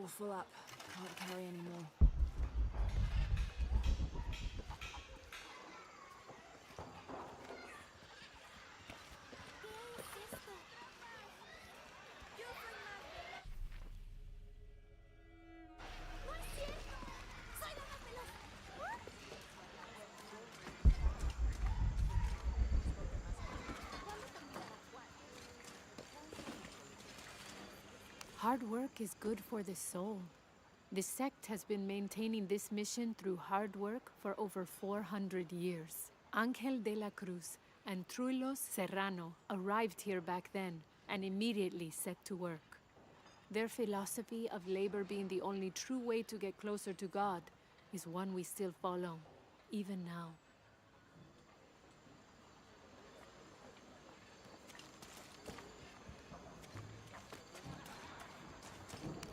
all full up. Can't carry anymore. Hard work is good for the soul. The sect has been maintaining this mission through hard work for over 400 years. Ángel de la Cruz and Truilos Serrano arrived here back then and immediately set to work. Their philosophy of labor being the only true way to get closer to God is one we still follow, even now.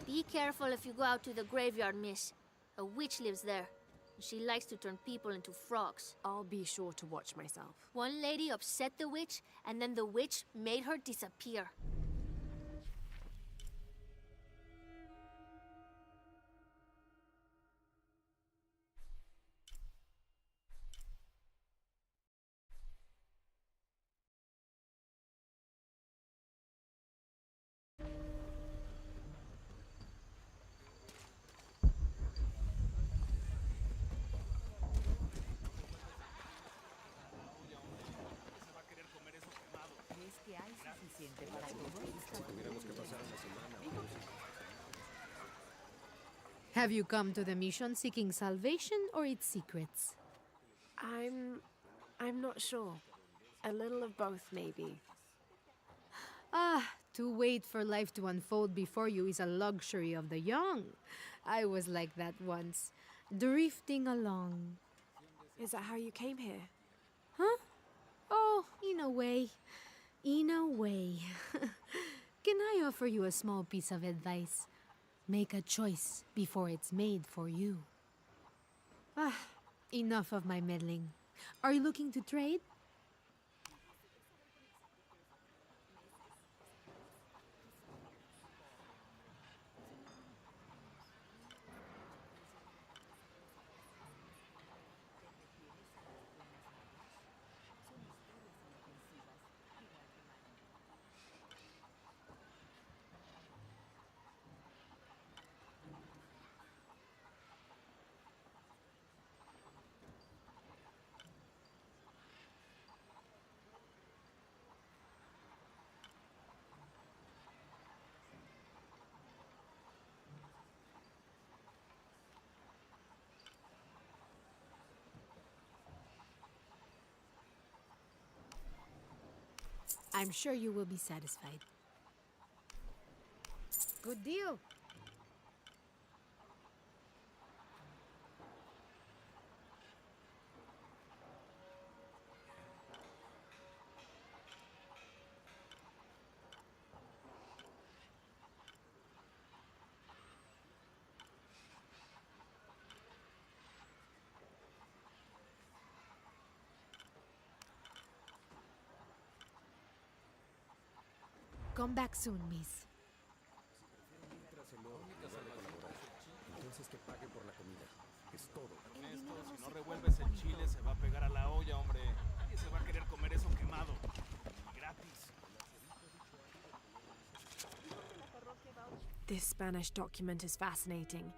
Be careful if you go out to the graveyard, miss. A witch lives there. She likes to turn people into frogs. I'll be sure to watch myself. One lady upset the witch, and then the witch made her disappear. Have you come to the mission seeking salvation or its secrets? I'm not sure. A little of both, maybe. To wait for life to unfold before you is a luxury of the young. I was like that once, drifting along. Is that how you came here? Huh? Oh, in a way. In a way. Can I offer you a small piece of advice? Make a choice before it's made for you. Enough of my meddling. Are you looking to trade? I'm sure you will be satisfied. Good deal. Come back soon, miss. Entonces que pague por la comida. Es todo. Esto, si no revuelves el chile, se va a pegar a la olla, hombre. Nadie se va a querer comer eso quemado. Gratis. This Spanish document is fascinating.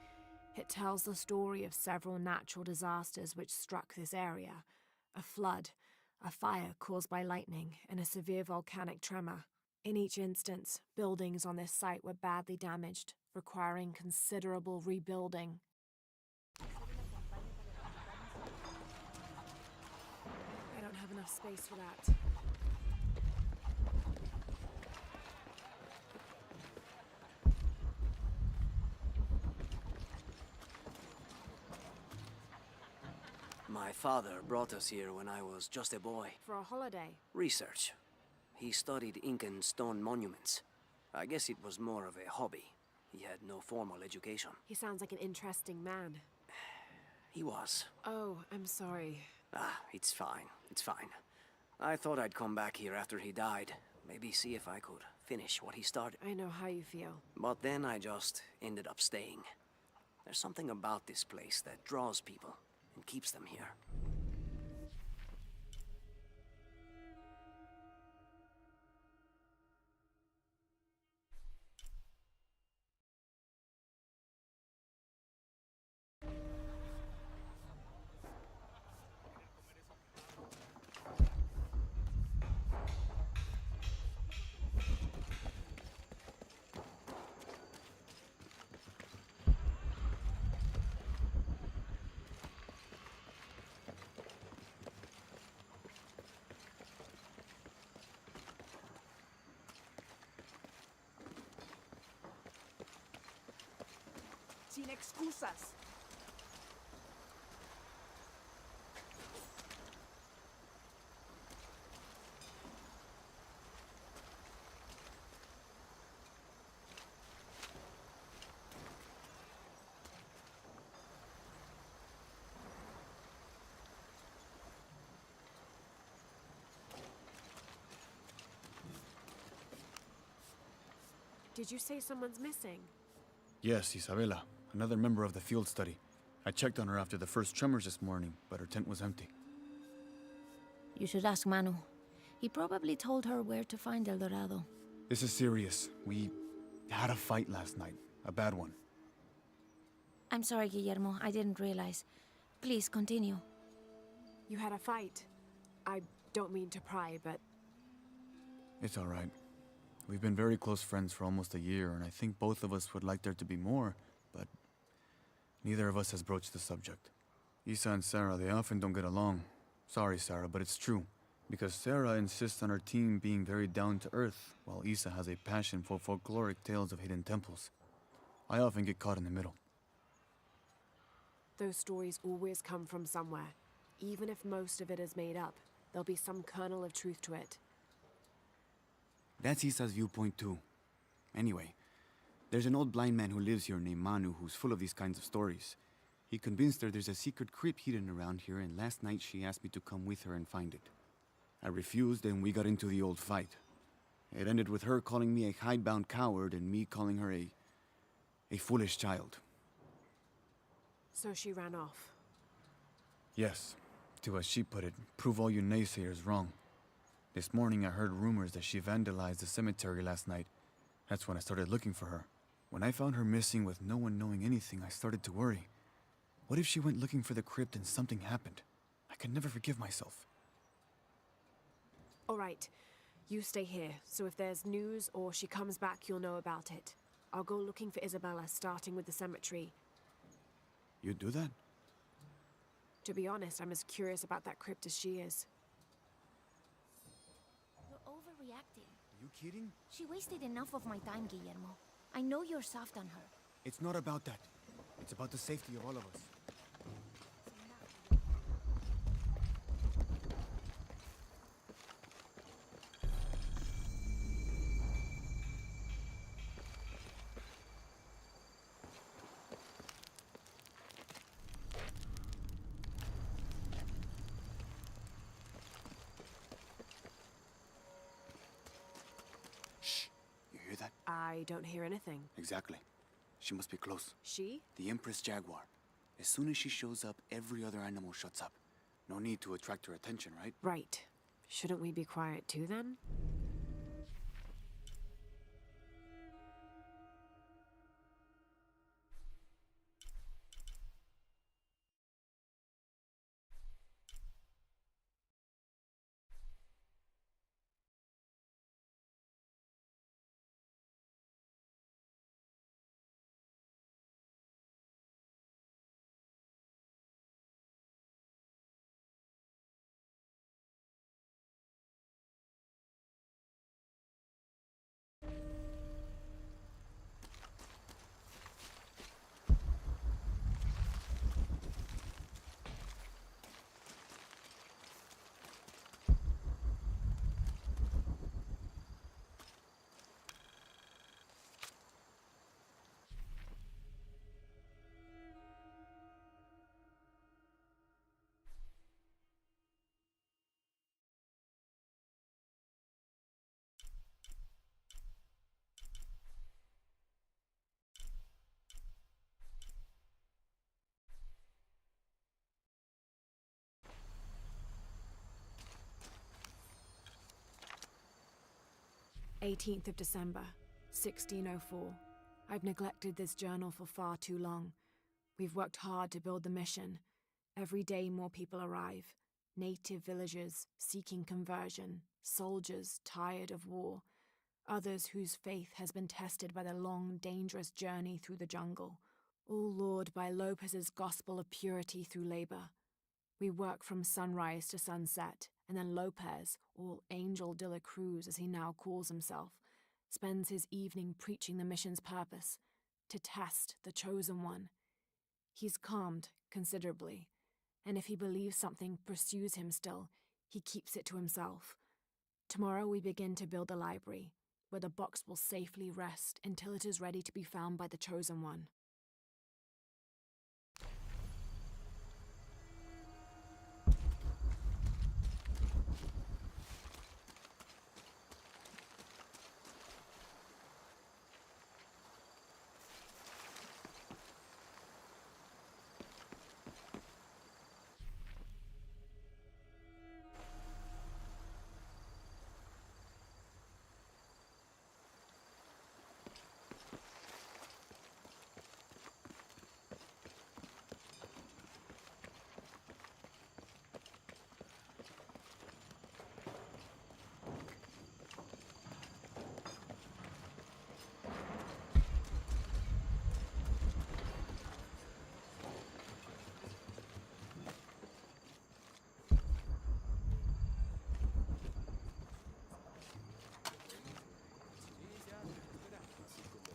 It tells the story of several natural disasters which struck this area. A flood, a fire caused by lightning, and a severe volcanic tremor. In each instance, buildings on this site were badly damaged, requiring considerable rebuilding. I don't have enough space for that. My father brought us here when I was just a boy. For a holiday? Research. He studied Incan stone monuments. I guess it was more of a hobby. He had no formal education. He sounds like an interesting man. He was. Oh, I'm sorry. It's fine. It's fine. I thought I'd come back here after he died. Maybe see if I could finish what he started. I know how you feel. But then I just ended up staying. There's something about this place that draws people and keeps them here. Sin excusas. Did you say someone's missing? Yes, Isabella, another member of the field study. I checked on her after the first tremors this morning, but her tent was empty. You should ask Manu. He probably told her where to find El Dorado. This is serious. We had a fight last night. A bad one. I'm sorry, Guillermo. I didn't realize. Please, continue. You had a fight. I don't mean to pry, but It's all right. We've been very close friends for almost a year, and I think both of us would like there to be more, but neither of us has broached the subject. Isa and Sarah, they often don't get along. Sorry, Sarah, but it's true. Because Sarah insists on her team being very down to earth, while Isa has a passion for folkloric tales of hidden temples. I often get caught in the middle. those stories always come from somewhere. Even if most of it is made up, there'll be some kernel of truth to it. That's Isa's viewpoint too. Anyway, there's an old blind man who lives here named Manu who's full of these kinds of stories. He convinced her there's a secret crypt hidden around here, and last night she asked me to come with her and find it. I refused, and we got into the old fight. It ended with her calling me a hidebound coward and me calling her a foolish child. So she ran off. Yes, to as she put it, prove all you naysayers wrong. This morning I heard rumors that she vandalized the cemetery last night. That's when I started looking for her. When I found her missing with no one knowing anything, I started to worry. What if she went looking for the crypt and something happened? I could never forgive myself. All right, you stay here, so if there's news or she comes back, you'll know about it. I'll go looking for Isabella, starting with the cemetery. You'd do that? To be honest, I'm as curious about that crypt as she is. You're overreacting. You kidding? She wasted enough of my time, Guillermo. I know you're soft on her. It's not about that. It's about the safety of all of us. Shh! You hear that? I don't hear anything. Exactly. She must be close. She? The Empress Jaguar. As soon as she shows up, every other animal shuts up. No need to attract her attention, right? Right. Shouldn't we be quiet too, then? 18th of December, 1604. I've neglected this journal for far too long. We've worked hard to build the mission. Every day more people arrive. Native villagers seeking conversion, soldiers tired of war, others whose faith has been tested by the long, dangerous journey through the jungle, all lured by Lopez's gospel of purity through labor. We work from sunrise to sunset, and then Lopez, or Angel de la Cruz as he now calls himself, spends his evening preaching the mission's purpose, to test the chosen one. He's calmed considerably, and if he believes something pursues him still, he keeps it to himself. Tomorrow we begin to build the library, where the box will safely rest until it is ready to be found by the chosen one.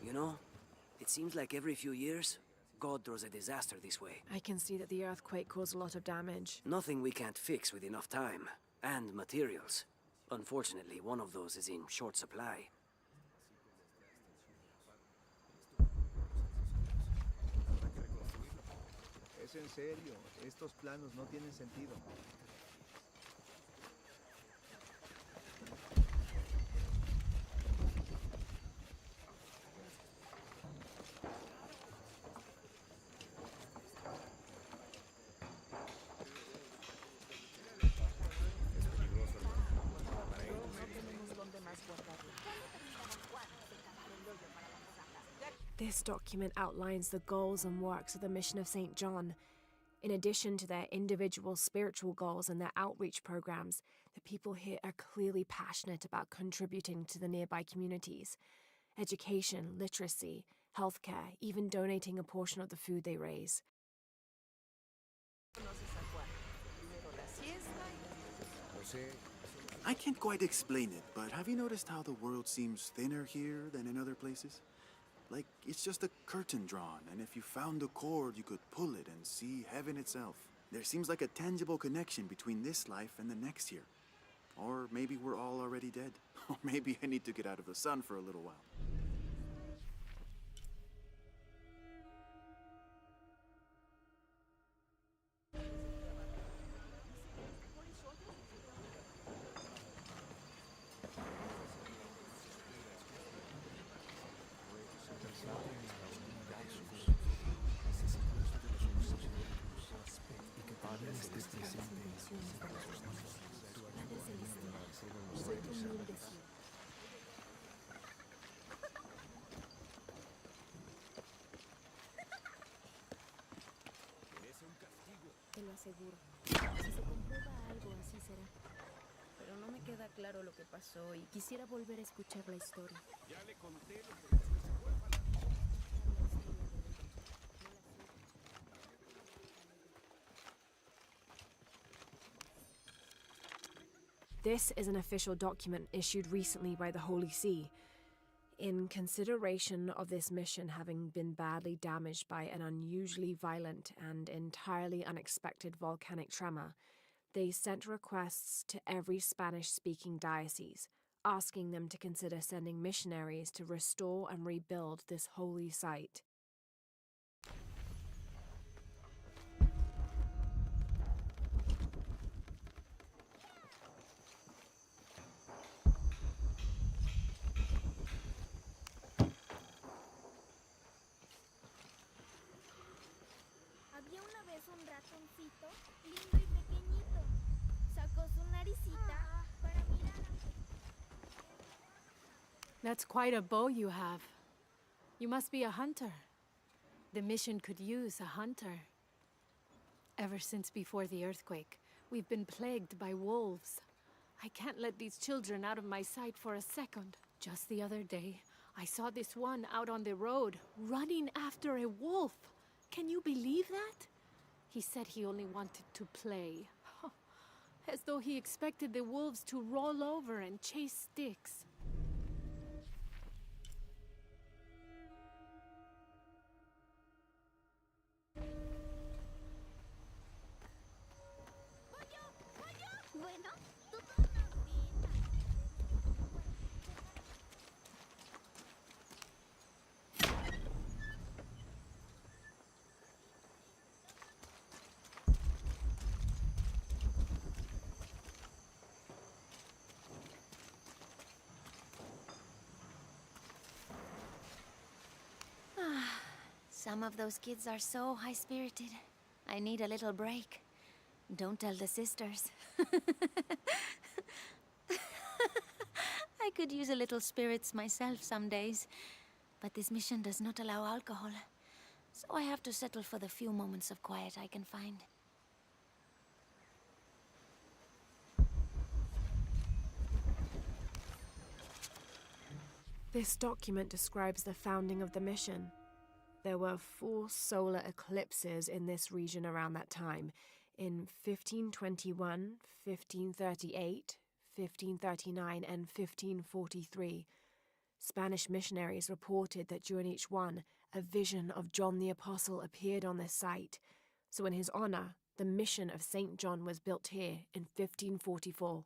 You know, it seems like every few years, God throws a disaster this way. I can see that the earthquake caused a lot of damage. Nothing we can't fix with enough time. And materials. Unfortunately, one of those is in short supply. Es en serio, estos planos no tienen sentido. This document outlines the goals and works of the Mission of St. John. In addition to their individual spiritual goals and their outreach programs, the people here are clearly passionate about contributing to the nearby communities. Education, literacy, healthcare, even donating a portion of the food they raise. I can't quite explain it, but have you noticed how the world seems thinner here than in other places? Like, it's just a curtain drawn, and if you found a cord, you could pull it and see heaven itself. There seems like a tangible connection between this life and the next here. Or maybe we're all already dead. Or maybe I need to get out of the sun for a little while. Te lo aseguro. Si se comprueba algo, así será. Pero no me queda claro lo que pasó y quisiera volver a escuchar la historia. Ya le conté lo que después se vuelva la... This is an official document issued recently by the Holy See. In consideration of this mission having been badly damaged by an unusually violent and entirely unexpected volcanic tremor, they sent requests to every Spanish-speaking diocese, asking them to consider sending missionaries to restore and rebuild this holy site. Había una vez un ratoncito lindo y pequeñito. Sacó su naricita para mirar. That's quite a bow you have. You must be a hunter. The mission could use a hunter. Ever since before the earthquake, we've been plagued by wolves. I can't let these children out of my sight for a second. Just the other day, I saw this one out on the road, running after a wolf. Can you believe that? He said he only wanted to play. As though he expected the wolves to roll over and chase sticks. Bueno, tú todo Some of those kids are so high-spirited. I need a little break. Don't tell the sisters. I could use a little spirits myself some days, but this mission does not allow alcohol. So I have to settle for the few moments of quiet I can find. This document describes the founding of the mission. There were 4 solar eclipses in this region around that time, in 1521, 1538, 1539, and 1543. Spanish missionaries reported that during each one, a vision of John the Apostle appeared on this site. So in his honor, the mission of St. John was built here in 1544.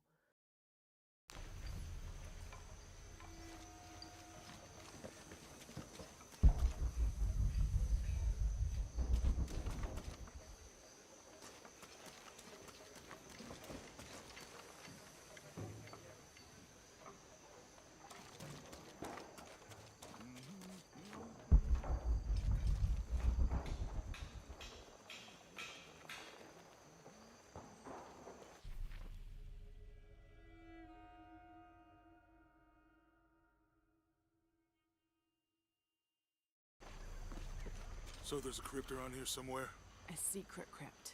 So there's a crypt around here somewhere? A secret crypt.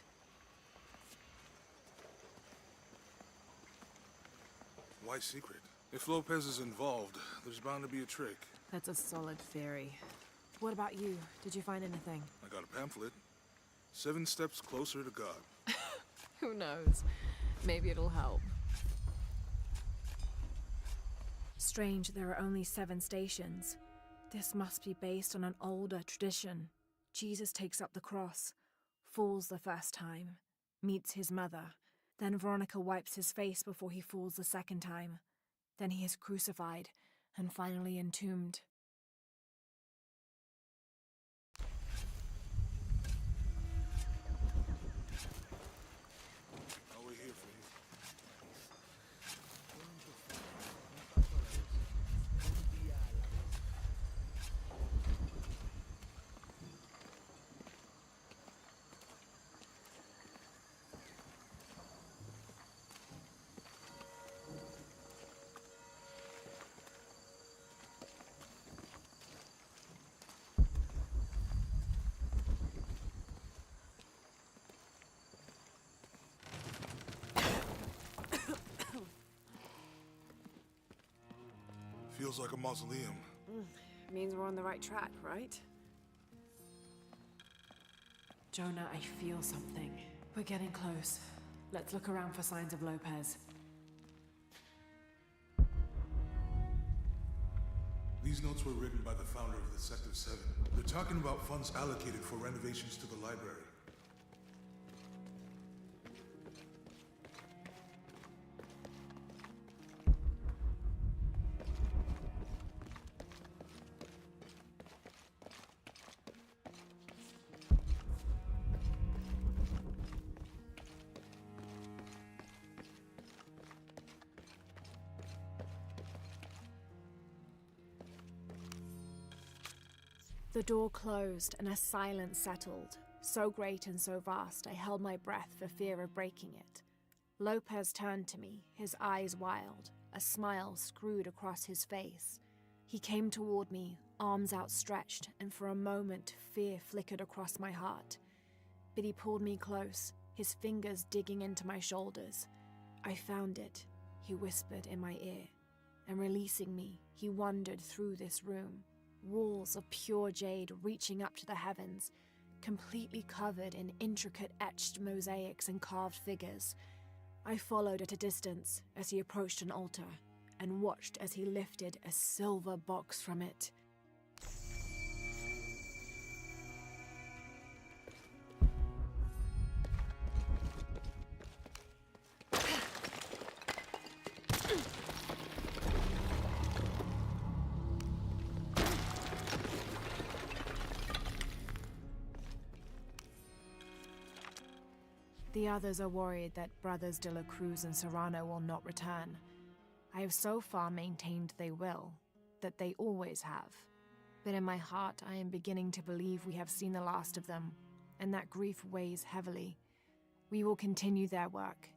Why secret? If Lopez is involved, there's bound to be a trick. That's a solid theory. What about you? Did you find anything? I got a pamphlet. 7 steps closer to God. Who knows? Maybe it'll help. Strange, there are only 7 stations. This must be based on an older tradition. Jesus takes up the cross, falls the first time, meets his mother. Then Veronica wipes his face before he falls the second time. Then he is crucified and finally entombed. I'll wait here for you. Feels like a mausoleum. Means we're on the right track, right? Jonah, I feel something. We're getting close. Let's look around for signs of Lopez. These notes were written by the founder of the Sector 7. They're talking about funds allocated for renovations to the library. The door closed and a silence settled, so great and so vast I held my breath for fear of breaking it. Lopez turned to me, his eyes wild, a smile screwed across his face. He came toward me, arms outstretched, and for a moment fear flickered across my heart. But he pulled me close, his fingers digging into my shoulders. I found it, he whispered in my ear, and releasing me, he wandered through this room, walls of pure jade reaching up to the heavens, completely covered in intricate etched mosaics and carved figures. I followed at a distance as he approached an altar, and watched as he lifted a silver box from it. The others are worried that Brothers de la Cruz and Serrano will not return. I have so far maintained they will, that they always have. But in my heart, I am beginning to believe we have seen the last of them, and that grief weighs heavily. We will continue their work.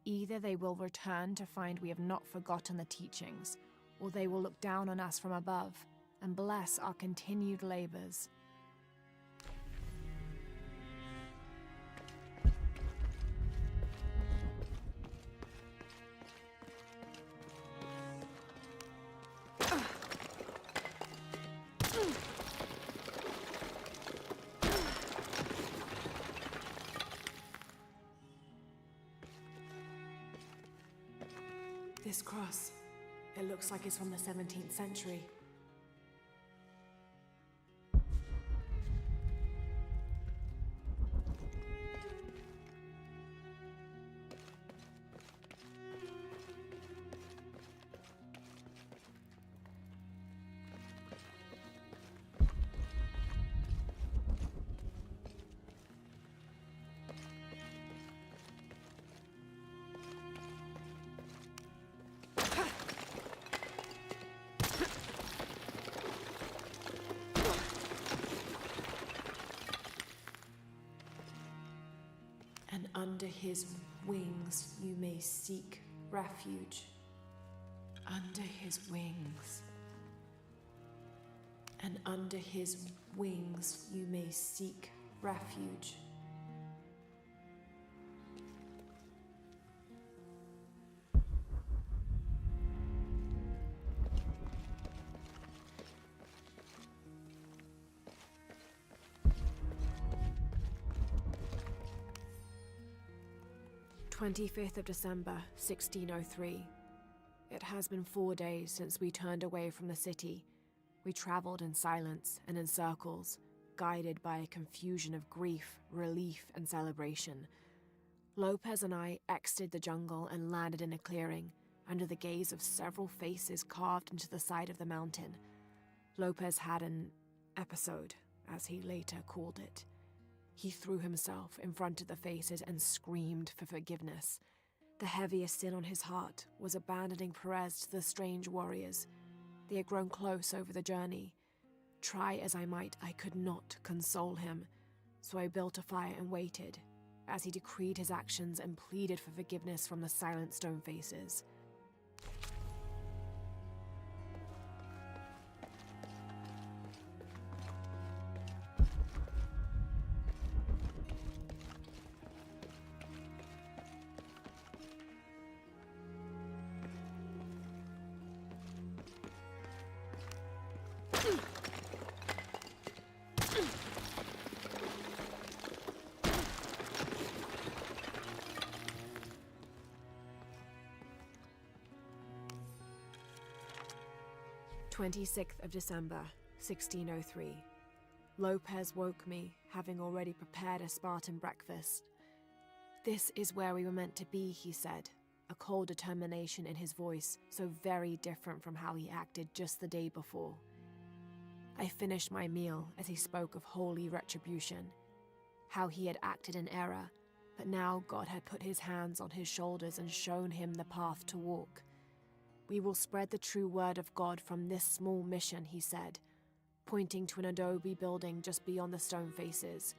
Either they will return to find we have not forgotten the teachings, or they will look down on us from above and bless our continued labors. This cross, it looks like it's from the 17th century. And under his wings you may seek refuge. Under his wings. And under his wings you may seek refuge. "25th of December, 1603. It has been 4 days since we turned away from the city. We traveled in silence and in circles, guided by a confusion of grief, relief, and celebration. Lopez and I exited the jungle and landed in a clearing, under the gaze of several faces carved into the side of the mountain. Lopez had an episode, as he later called it. He threw himself in front of the faces and screamed for forgiveness. The heaviest sin on his heart was abandoning Perez to the strange warriors. They had grown close over the journey. Try as I might, I could not console him, so I built a fire and waited, as he decreed his actions and pleaded for forgiveness from the silent stone faces. "26th of December, 1603. Lopez woke me, having already prepared a Spartan breakfast. This is where we were meant to be, he said, a cold determination in his voice, so very different from how he acted just the day before. I finished my meal as he spoke of holy retribution, how he had acted in error, but now God had put his hands on his shoulders and shown him the path to walk. We will spread the true word of God from this small mission, he said, pointing to an adobe building just beyond the stone faces.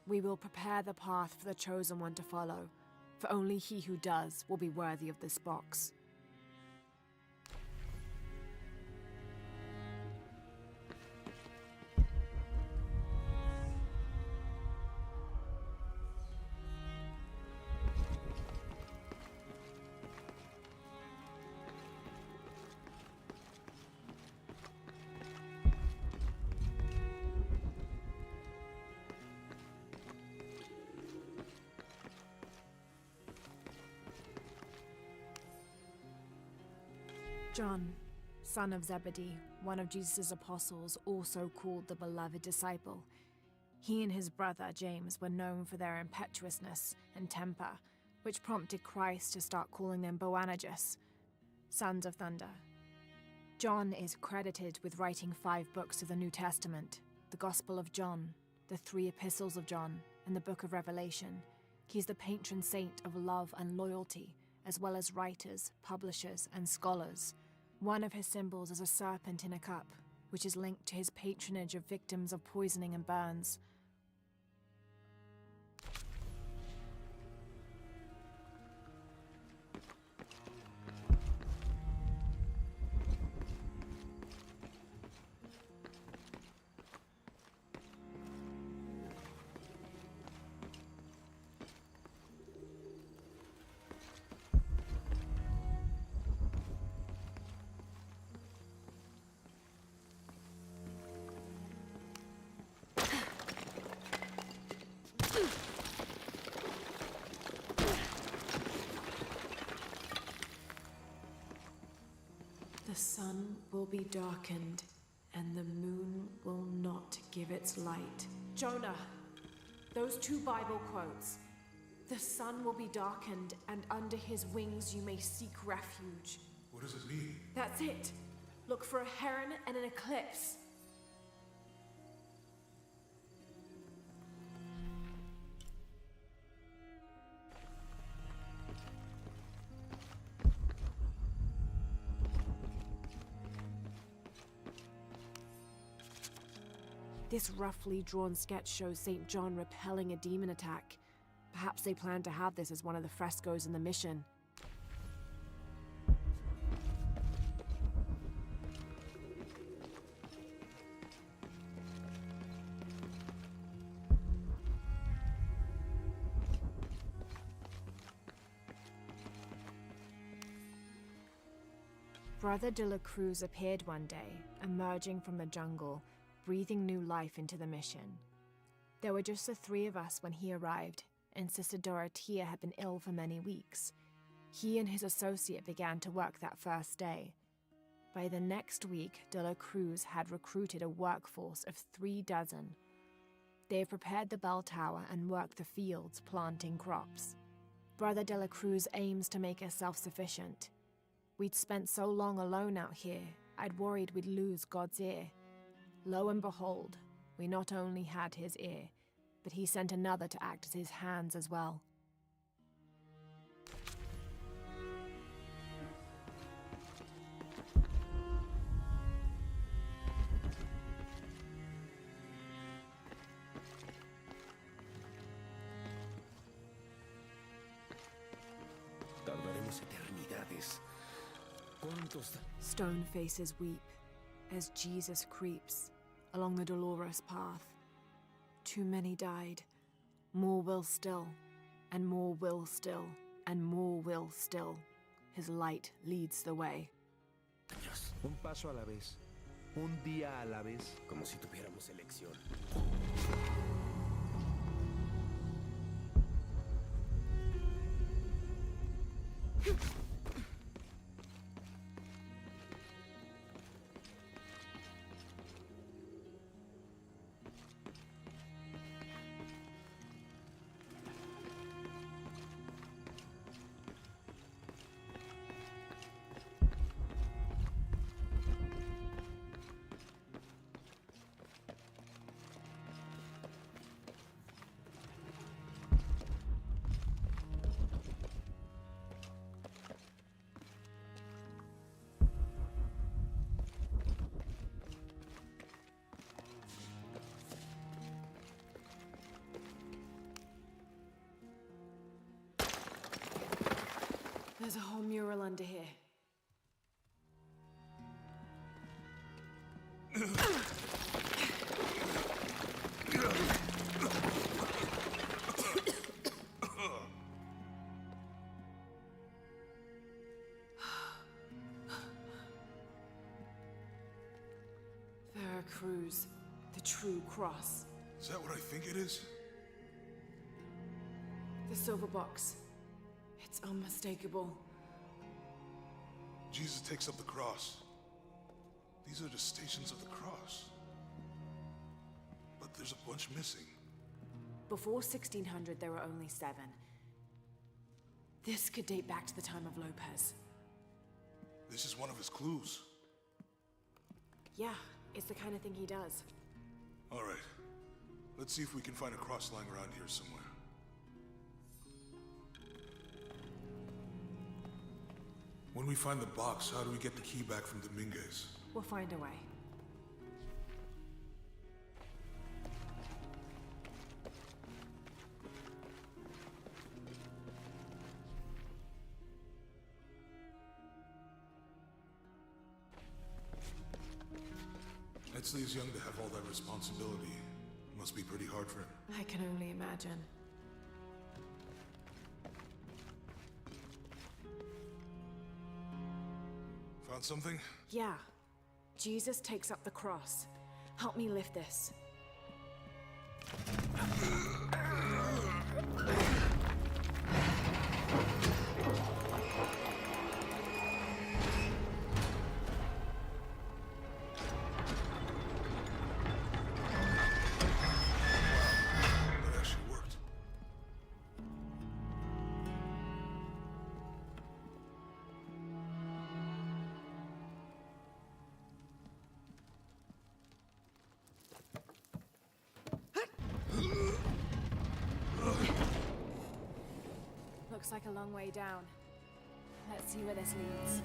We will prepare the path for the chosen one to follow, for only he who does will be worthy of this box. John, son of Zebedee, one of Jesus' apostles, also called the beloved disciple. He and his brother James were known for their impetuousness and temper, which prompted Christ to start calling them Boanerges, sons of thunder. John is credited with writing 5 books of the New Testament, the Gospel of John, the 3 epistles of John, and the Book of Revelation. He's the patron saint of love and loyalty, as well as writers, publishers, and scholars. One of his symbols is a serpent in a cup, which is linked to his patronage of victims of poisoning and burns. The sun will be darkened, and the moon will not give its light. Jonah, those 2 Bible quotes. The sun will be darkened, and under his wings you may seek refuge. What does it mean? That's it. Look for a heron and an eclipse. This roughly drawn sketch shows St. John repelling a demon attack. Perhaps they plan to have this as one of the frescoes in the mission. Brother de la Cruz appeared one day, emerging from the jungle, breathing new life into the mission. There were just the 3 of us when he arrived, and Sister Dorothea had been ill for many weeks. He and his associate began to work that first day. By the next week, de la Cruz had recruited a workforce of 3 dozen. They have prepared the bell tower and worked the fields, planting crops. Brother de la Cruz aims to make us self-sufficient. We'd spent so long alone out here, I'd worried we'd lose God's ear. Lo and behold, we not only had his ear, but he sent another to act as his hands as well. Tardaremos eternidades. ¿Cuántos? Stone faces weep as Jesus creeps along the dolorous path. Too many died. More will still, and more will still, and more will still. His light leads the way. Un paso a la vez. Un día a la vez. Como si tuviéramos elección. There's a whole mural under here. Veracruz, the true cross. Is that what I think it is? The silver box. It's unmistakable. Jesus takes up the cross. These are the Stations of the Cross. But there's a bunch missing. Before 1600, there were only 7. This could date back to the time of Lopez. This is one of his clues. Yeah, it's the kind of thing he does. All right. Let's see if we can find a cross lying around here somewhere. When we find the box, how do we get the key back from Dominguez? We'll find a way. Etzley's young to have all that responsibility. Must be pretty hard for him. I can only imagine. Found something? Yeah. Jesus takes up the cross. Help me lift this. That actually worked. Looks like a long way down. Let's see where this leads.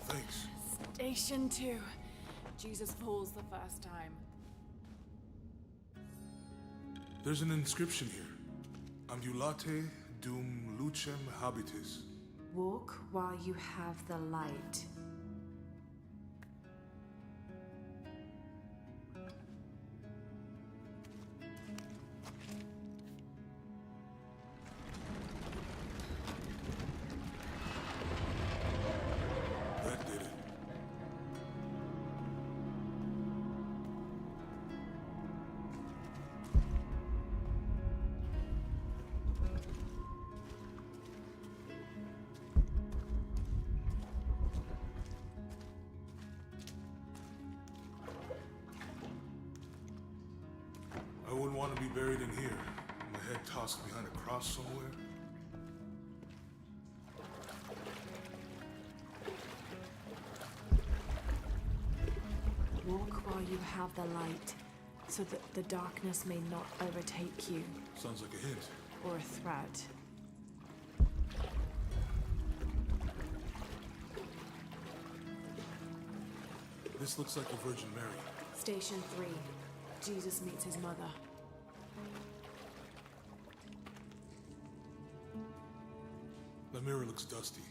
Thanks. Station 2. Jesus falls the first time. There's an inscription here. Ambulate dum lucem habitis. Walk while you have the light. That did it. I wouldn't want to be buried in here. My head tossed behind a cross somewhere. Walk while you have the light, so that the darkness may not overtake you, Sounds like a hint. or a threat. This looks like the Virgin Mary. Station 3. Jesus meets his mother. The mirror looks dusty.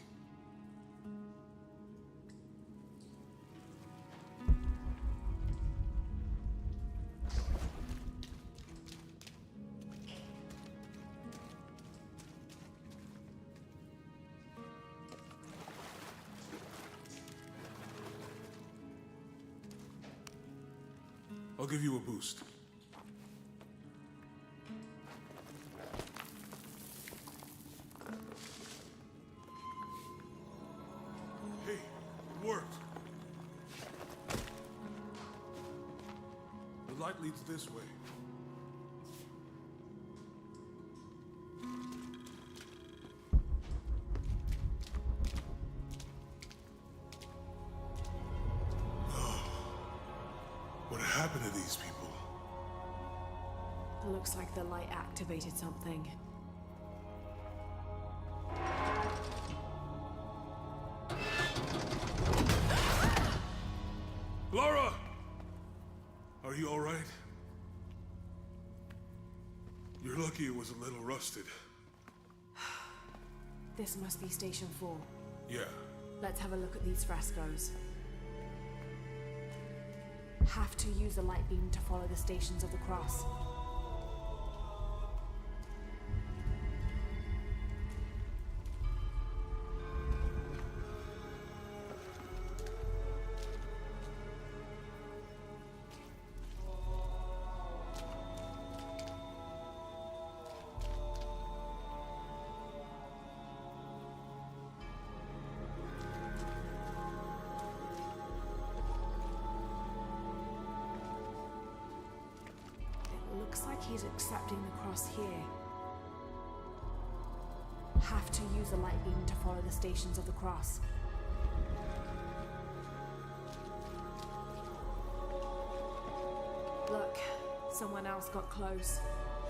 I'll give you a boost. Hey, it worked. The light leads this way. What happened to these people? Looks like the light activated something. Laura! Are you all right? You're lucky it was a little rusted. This must be Station 4. Yeah. Let's have a look at these frescoes. Have to use a light beam to follow the Stations of the Cross. Looks like he's accepting the cross here. Have to use a light beam to follow the Stations of the Cross. Look, someone else got close.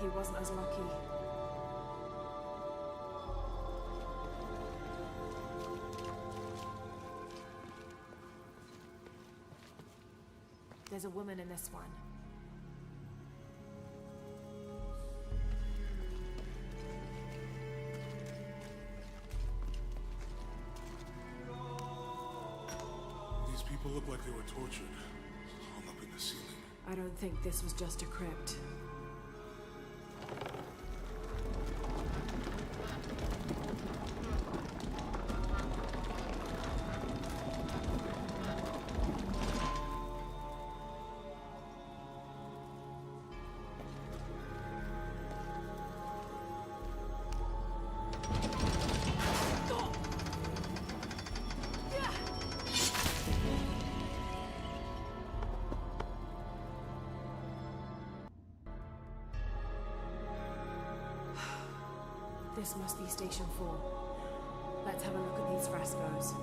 He wasn't as lucky. There's a woman in this one. People look like they were tortured, hung up in the ceiling. I don't think this was just a crypt. This must be Station 4. Let's have a look at these frescoes.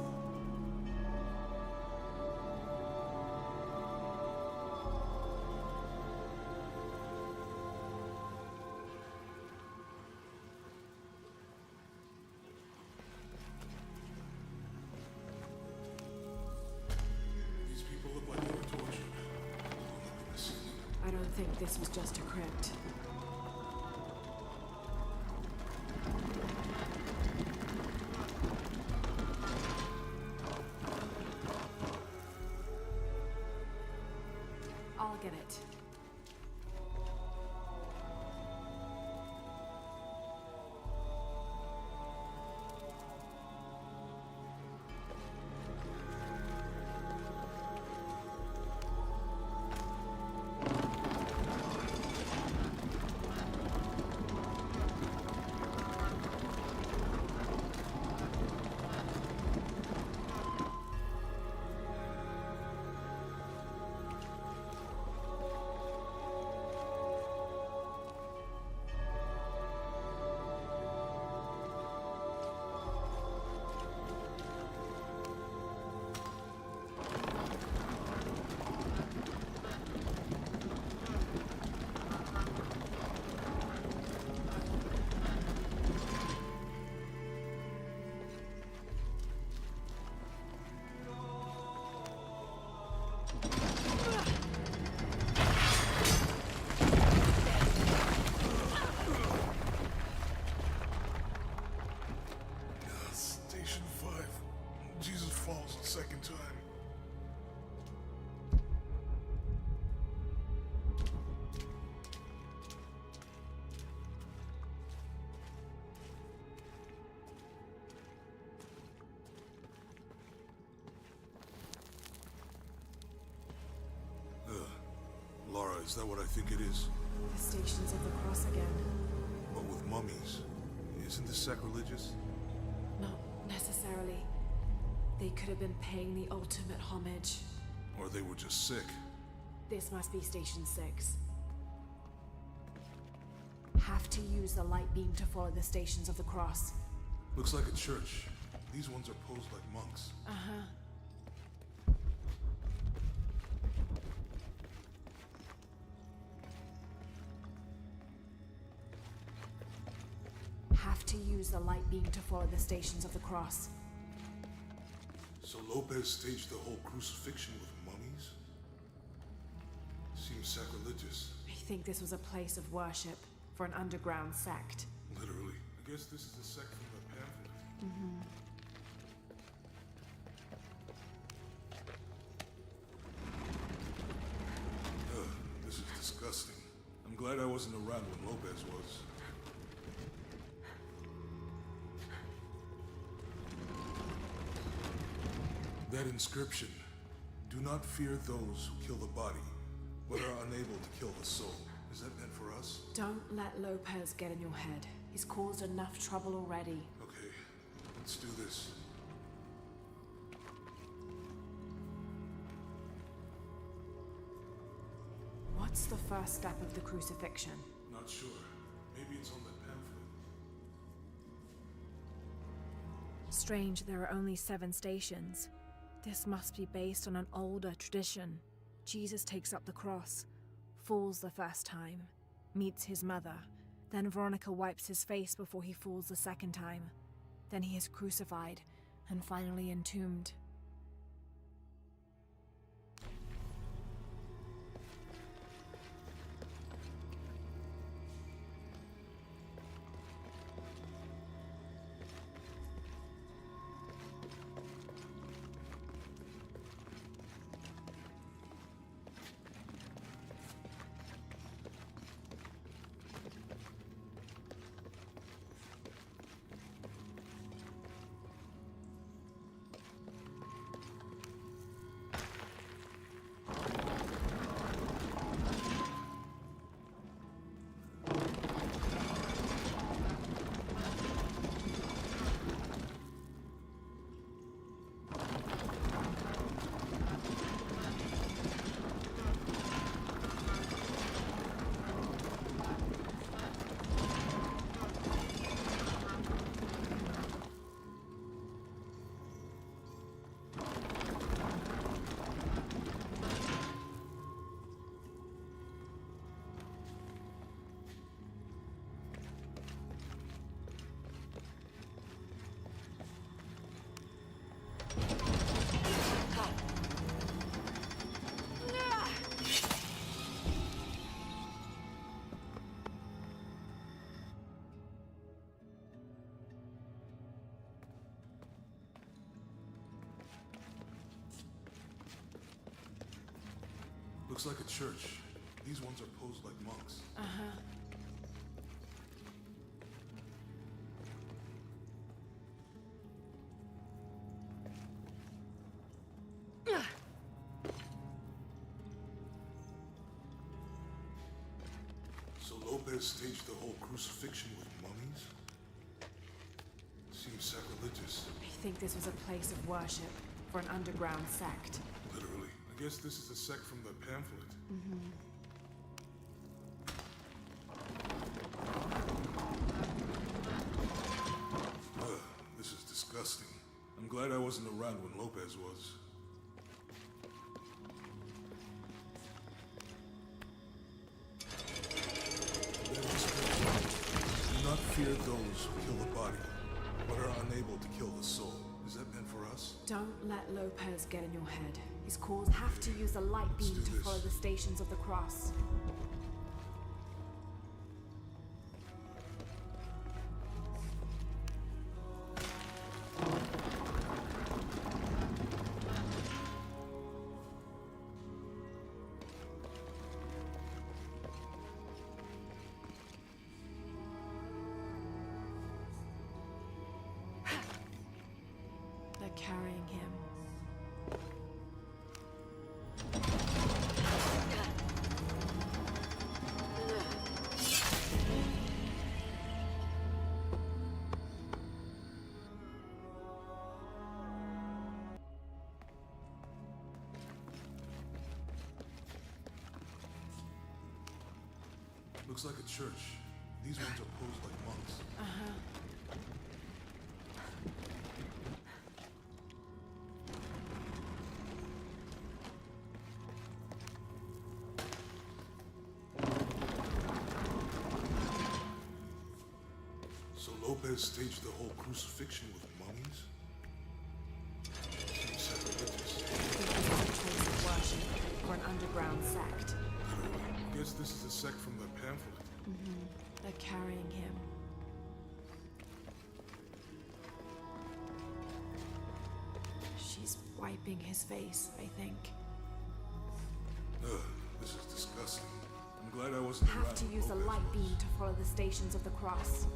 These people look like they were tortured, hung up in the ceiling. I don't think this was just a crypt. I'll get it. Station 5. Jesus falls the second time. Laura, is that what I think it is? The Stations of the Cross again. But with mummies. Isn't this sacrilegious? Not necessarily. They could have been paying the ultimate homage. Or they were just sick. This must be Station 6. Have to use the light beam to follow the Stations of the Cross. Looks like a church. These ones are posed like monks. Uh-huh. Have to use the light beam to follow the Stations of the Cross. So Lopez staged the whole crucifixion with mummies? Seems sacrilegious. I think this was a place of worship for an underground sect. Literally. I guess this is the sect from the pamphlet. Mm-hmm. glad I wasn't around when Lopez was. That inscription. Do not fear those who kill the body, but are unable to kill the soul. Is that meant for us? Don't let Lopez get in your head. He's caused enough trouble already. Okay, let's do this. What's the first step of the crucifixion? Not sure. Maybe it's on that pamphlet. Strange, there are only 7 stations. This must be based on an older tradition. Jesus takes up the cross, falls the first time, meets his mother. Then Veronica wipes his face before he falls the second time. Then he is crucified and finally entombed. Looks like a church. These ones are posed like monks. So Lopez staged the whole crucifixion with mummies? Seems sacrilegious. I think this was a place of worship for an underground sect. Literally. I guess this is a sect from the pamphlet. This is disgusting. I'm glad I wasn't around when Lopez was. Do not fear those who kill the body, but are unable to kill the soul. Is that meant for us? Don't let Lopez get in your head. His cause have to use the light beam to follow the stations of the cross. They're carrying him. Looks like a church. These ones are posed like monks. So Lopez staged the whole crucifixion with mummies? Seems sacrilegious. I think this is a place of worship for an underground sect. I guess this is a sect from the pamphlet. They're carrying him. She's wiping his face, I think. This is disgusting. I'm I'm glad I wasn't Have to use a light beam to follow the stations of the cross.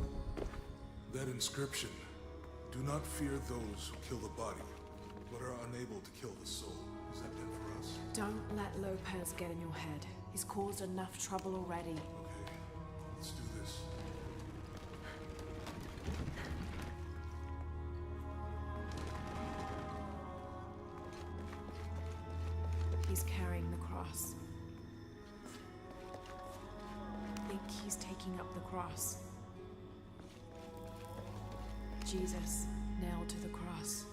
That inscription. Do not fear those who kill the body, but are unable to kill the soul. Is that meant for us? Don't let Lopez get in your head. He's caused enough trouble already. Okay, let's do this. He's carrying the cross. I think he's taking up the cross. Jesus, nailed to the cross.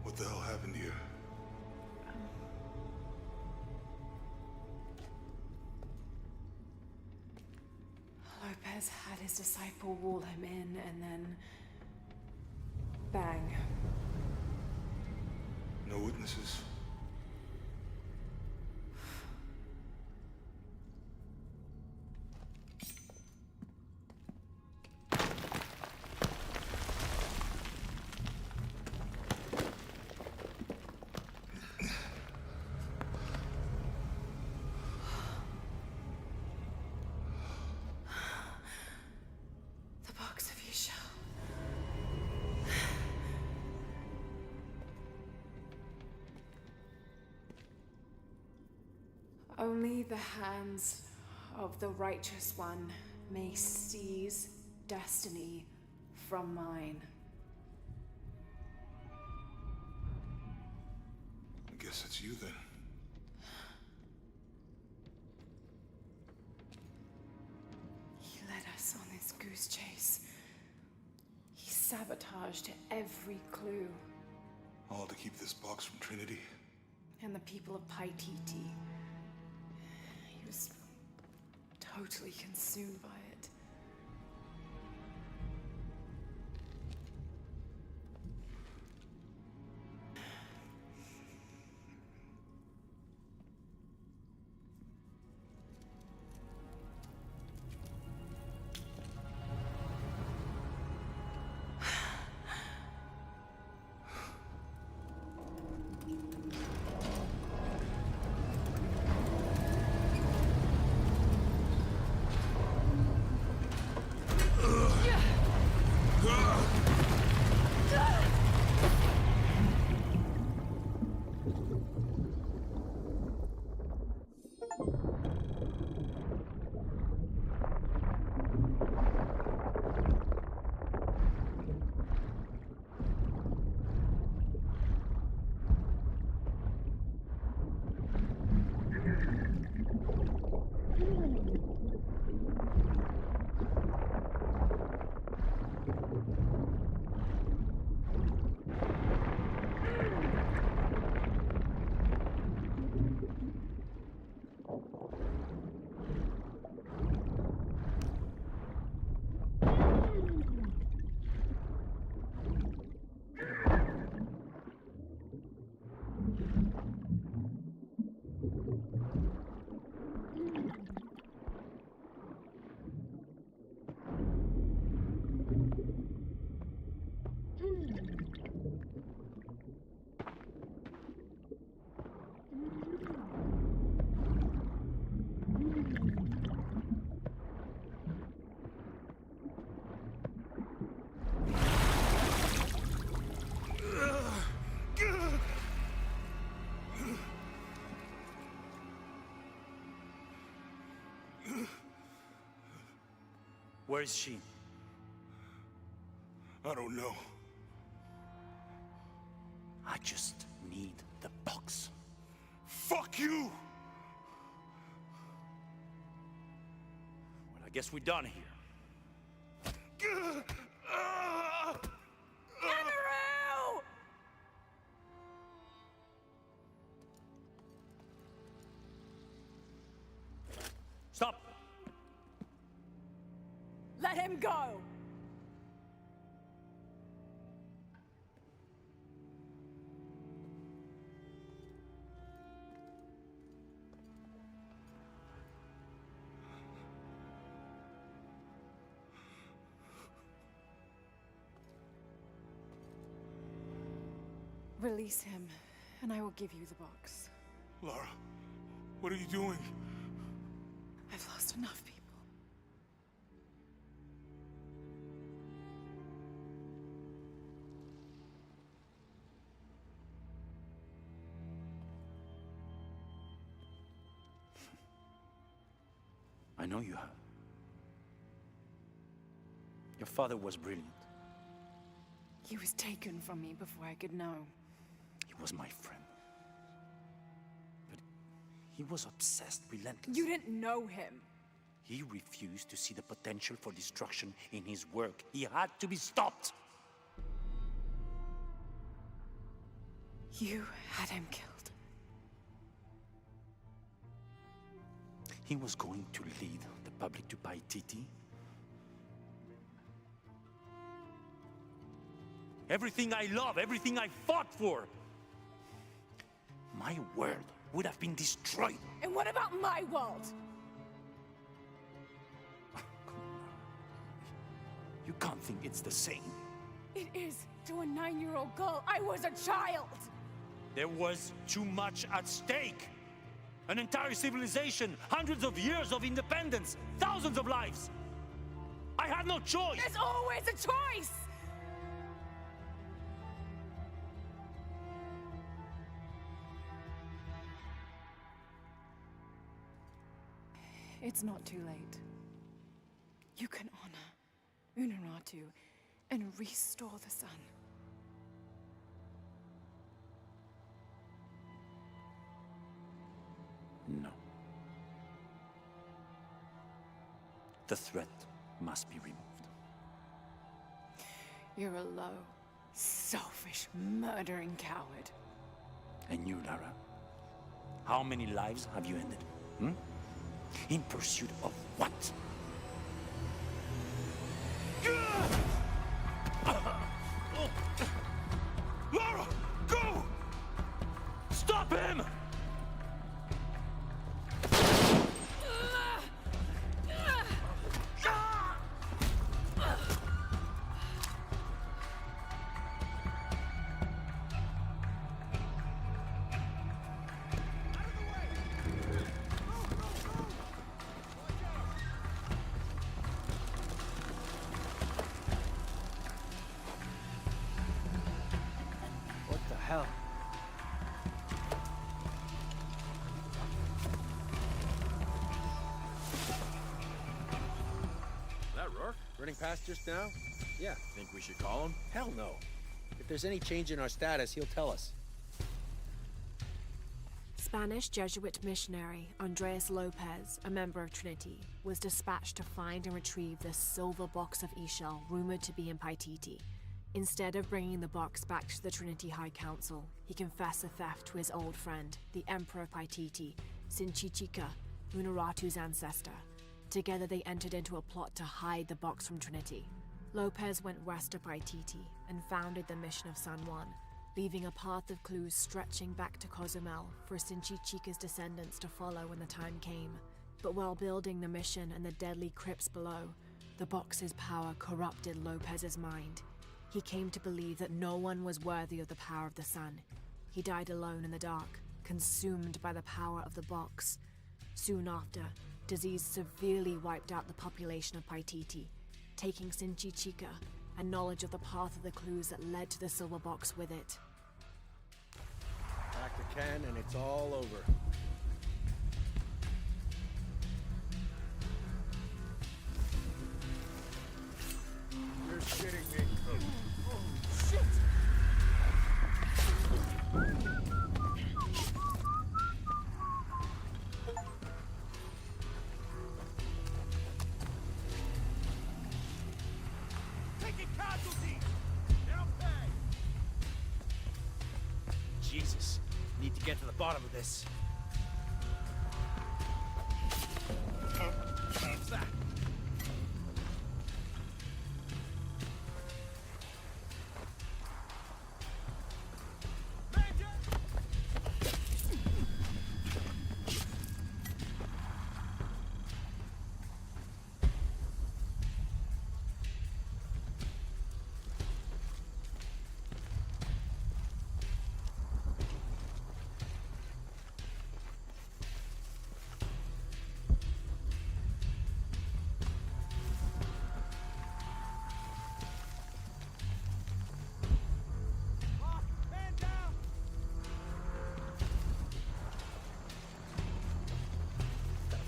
What the hell happened here? Lopez had his disciple wall him in, and then... bang. No witnesses? Only the hands of the righteous one may seize destiny from mine. I guess it's you then. He led us on this goose chase. He sabotaged every clue. All to keep this box from Trinity? And the people of Paititi. He was totally consumed by it. Where is she? I don't know. I just need the box. Fuck you! Well, I guess we're done here. Stop! Let him go! Release him, and I will give you the box. Lara, what are you doing? I've lost enough people. I know you have. Your father was brilliant. He was taken from me before I could know. He was my friend. But he was obsessed, relentless. You didn't know him. He refused to see the potential for destruction in his work. He had to be stopped. You had him killed. He was going to lead the public to Paititi. Everything I love, everything I fought for. My world would have been destroyed. And what about my world? You can't think it's the same. It is. To a 9-year-old girl, I was a child! There was too much at stake. An entire civilization, hundreds of years of independence, thousands of lives. I had no choice. There's always a choice! It's not too late. You can honor Unuratu and restore the sun. No. The threat must be removed. You're a low, selfish, murdering coward. And you, Lara? How many lives have you ended? Hmm? In pursuit of what? Lara, go! Stop him! What the hell? That Rourke? Running past just now? Yeah. Think we should call him? Hell no. If there's any change in our status, he'll tell us. Spanish Jesuit missionary Andres Lopez, a member of Trinity, was dispatched to find and retrieve the silver box of Ishel rumored to be in Paititi. Instead of bringing the box back to the Trinity High Council, he confessed the theft to his old friend, the Emperor of Paititi, Sinchichika, Unuratu's ancestor. Together they entered into a plot to hide the box from Trinity. Lopez went west of Paititi and founded the mission of San Juan, leaving a path of clues stretching back to Cozumel for Sinchichika's descendants to follow when the time came. But while building the mission and the deadly crypts below, the box's power corrupted Lopez's mind. He came to believe that no one was worthy of the power of the sun. He died alone in the dark, consumed by the power of the box. Soon after, disease severely wiped out the population of Paititi, taking Sinchichika and knowledge of the path of the clues that led to the silver box with it. Crack the can and it's all over. get to the bottom of this. What's that?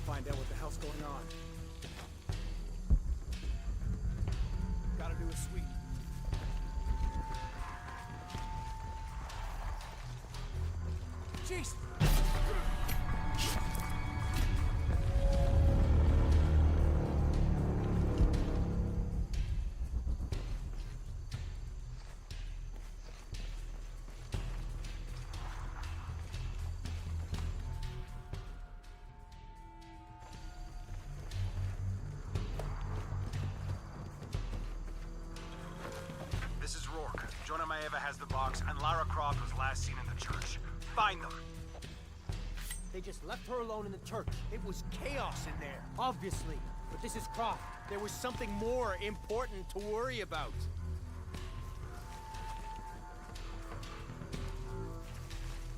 Find out what the hell's going on. Gotta do a sweep. Jeez! This is Rourke. Jonah Maeva has the box, and Lara Croft was last seen in the church. Find them! They just left her alone in the church. It was chaos in there, obviously. But this is Croft. There was something more important to worry about.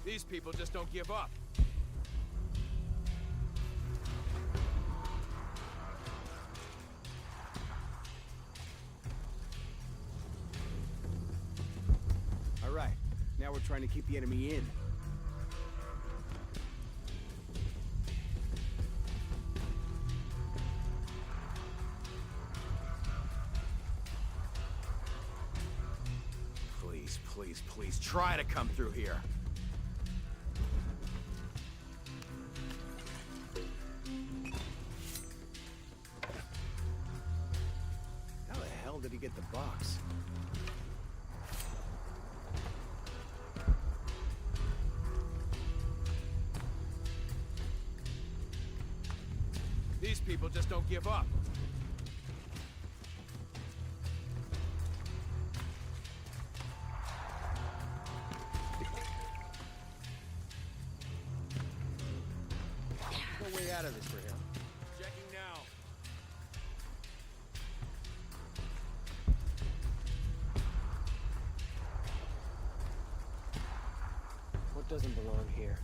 These people just don't give up. All right, now we're trying to keep the enemy in. Please, please, please, try to come through here. How the hell did he get the box? These people just don't give up. No way out of this for him. Checking now. What doesn't belong here?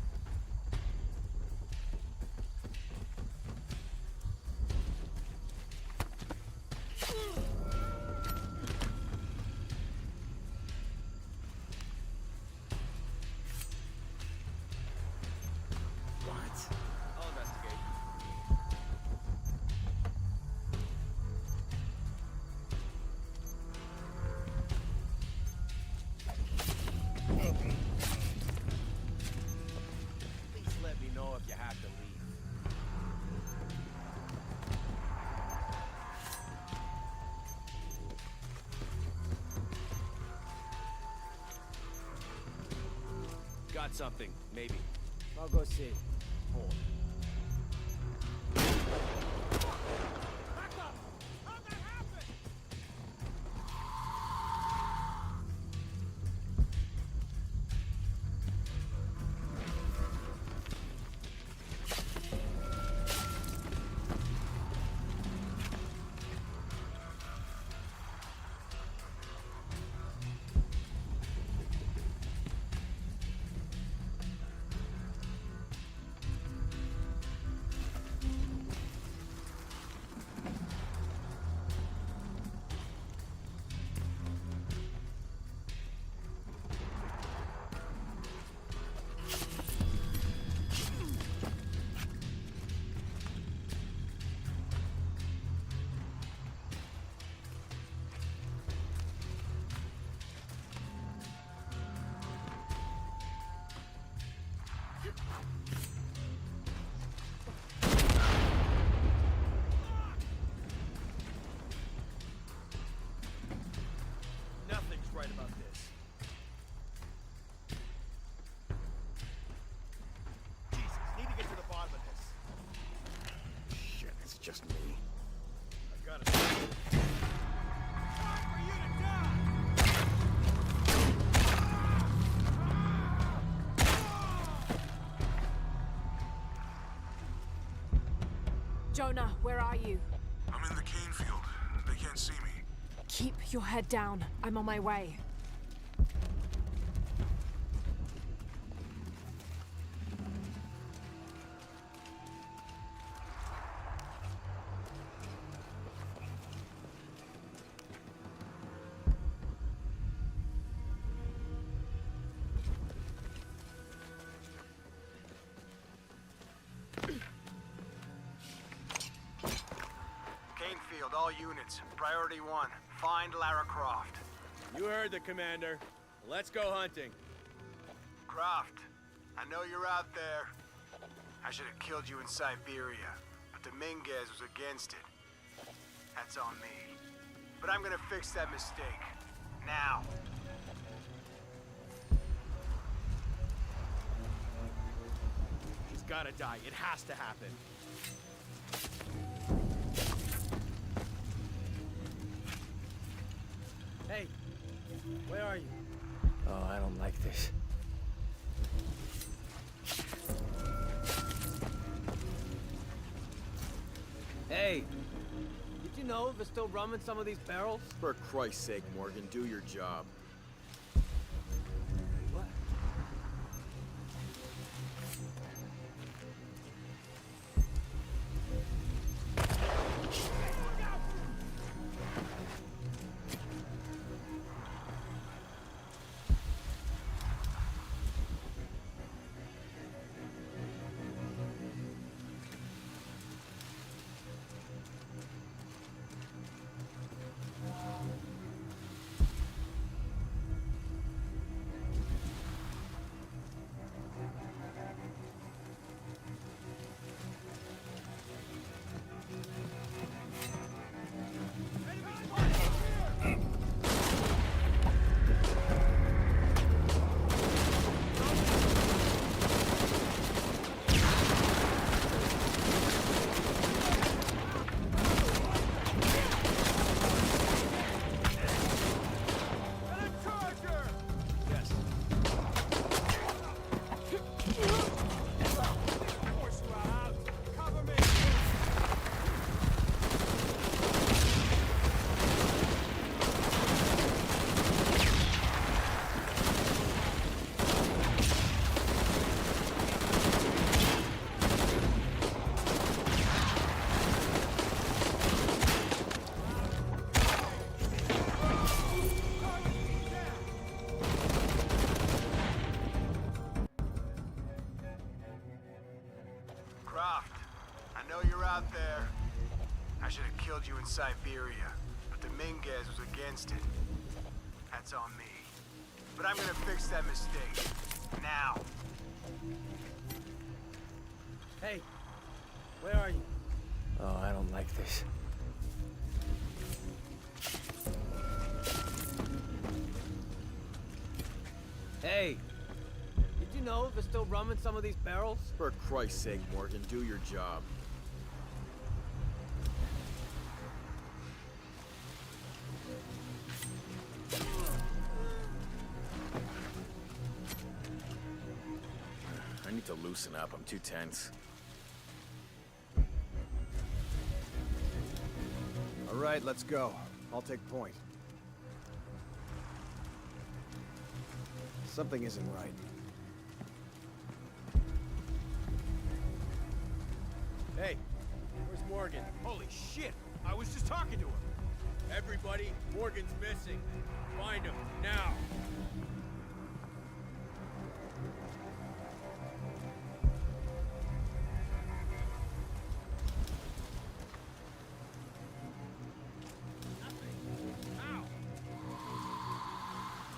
I'll investigate. Please let me know if you have to leave. Got something, maybe. I'll go see. Hold. Jonah, where are you? I'm in the cane field. They can't see me. Keep your head down. I'm on my way. Canefield, all units. Priority 1. Find Lara Croft. You heard the commander. Let's go hunting. Croft, I know you're out there. I should have killed you in Siberia, but Dominguez was against it. That's on me. But I'm gonna fix that mistake. Now. He's gotta die. It has to happen. Hey, where are you? Oh, I don't like this. Hey, did you know there's still rum in some of these barrels? For Christ's sake, Morgan, do your job. What? out there. I should have killed you in Siberia, but Dominguez was against it. That's on me. But I'm gonna fix that mistake. Now. Hey, where are you? Oh, I don't like this. Hey, did you know there's still rum in some of these barrels? For Christ's sake, Morgan, do your job. I need to loosen up. I'm too tense. All right, let's go. I'll take point. Something isn't right. Hey, where's Morgan? Holy shit! I was just talking to him. Everybody, Morgan's missing. Find him, now!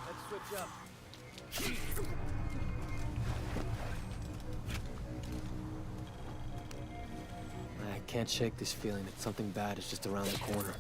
Let's switch up. I can't shake this feeling that something bad is just around the corner.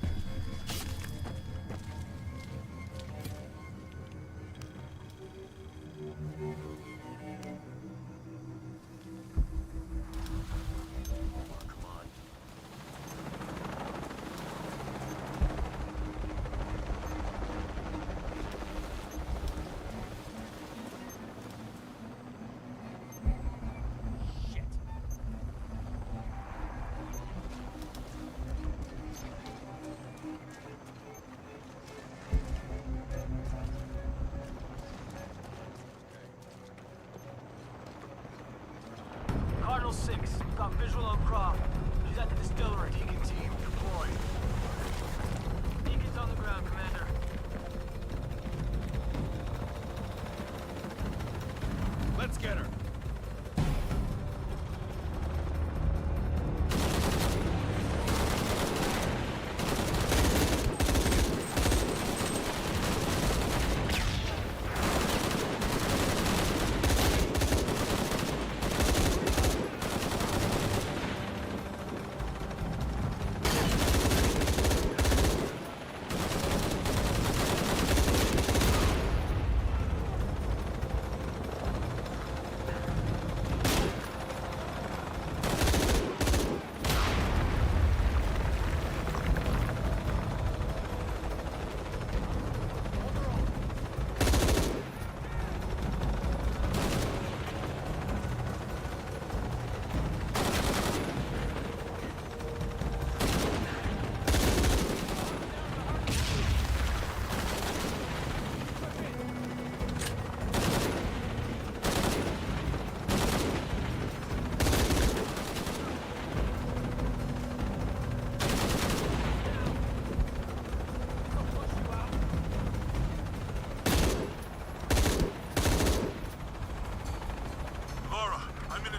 6. We've got visual on Croft. She's at the distillery. Deacon team, deploy. Deacon's on the ground, Commander. Let's get her.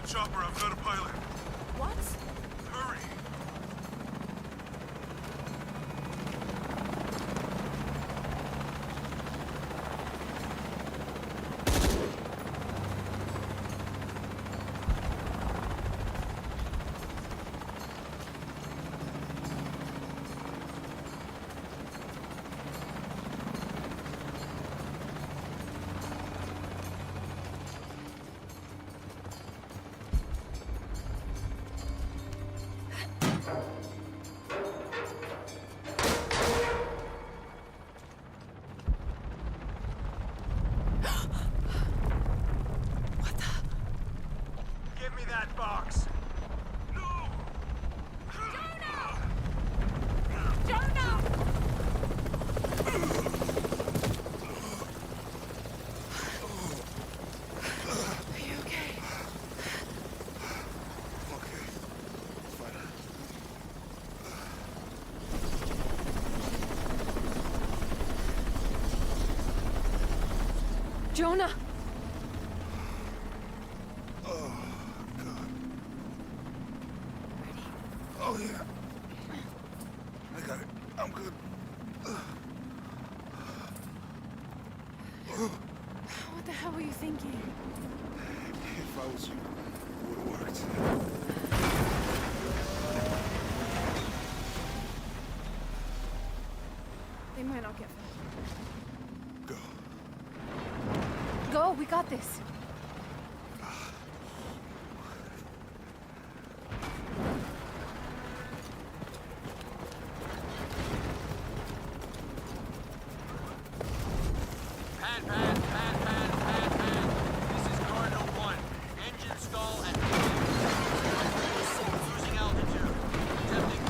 Chopper, I've got a pilot. What? Hurry! Give me that box. Jonah! Oh, God. Oh, yeah. I got it. I'm good. What the hell were you thinking? If I was you, it would have worked. They might not get far. Go, we got this. This is Cardinal 1. Engine stall at losing altitude. Attempting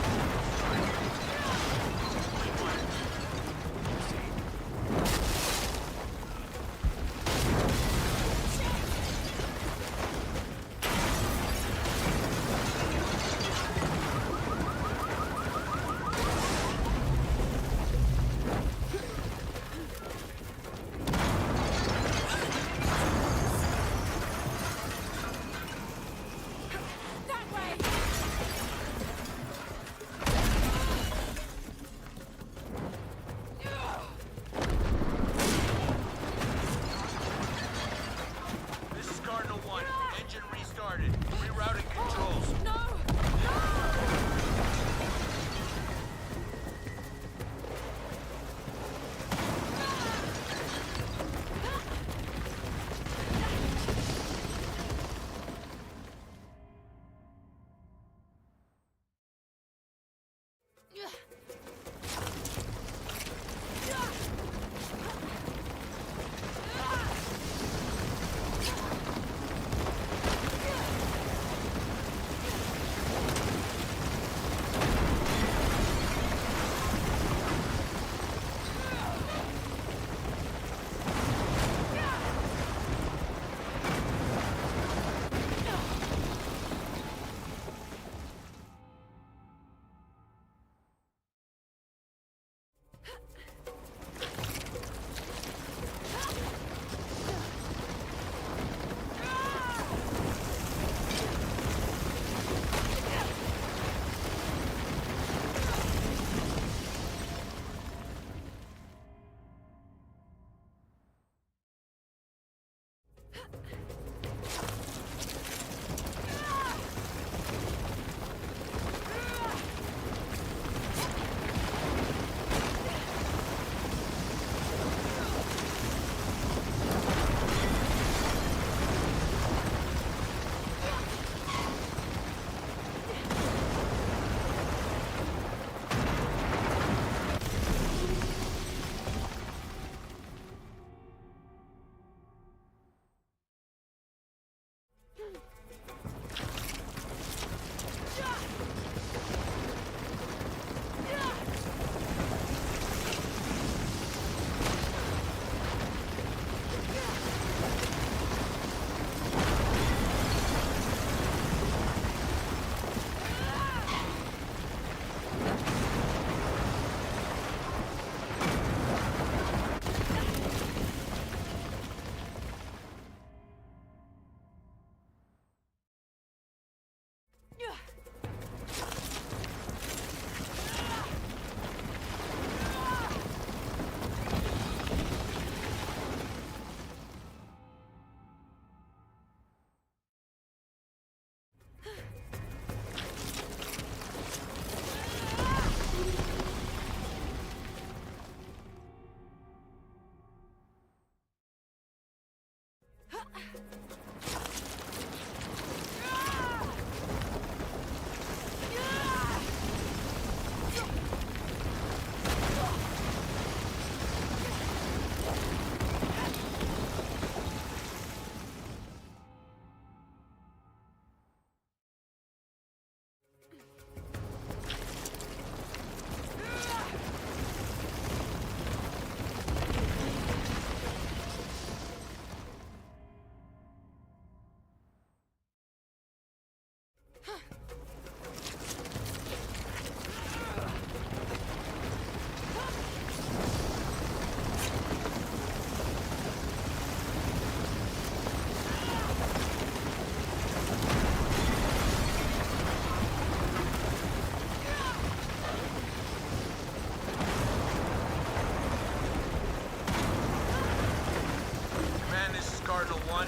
1,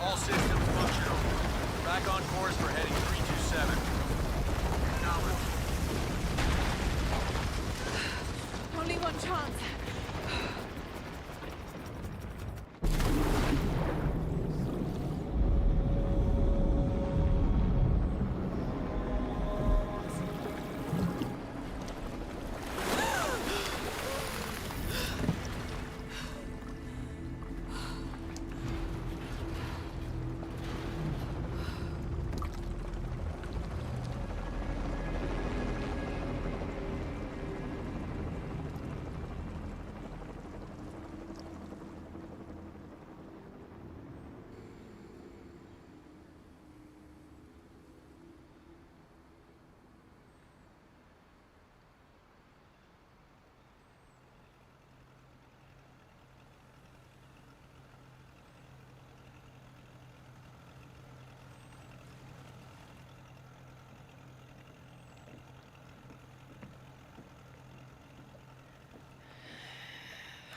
all systems functional. Back on course for heading 327. Acknowledged. Only one chance.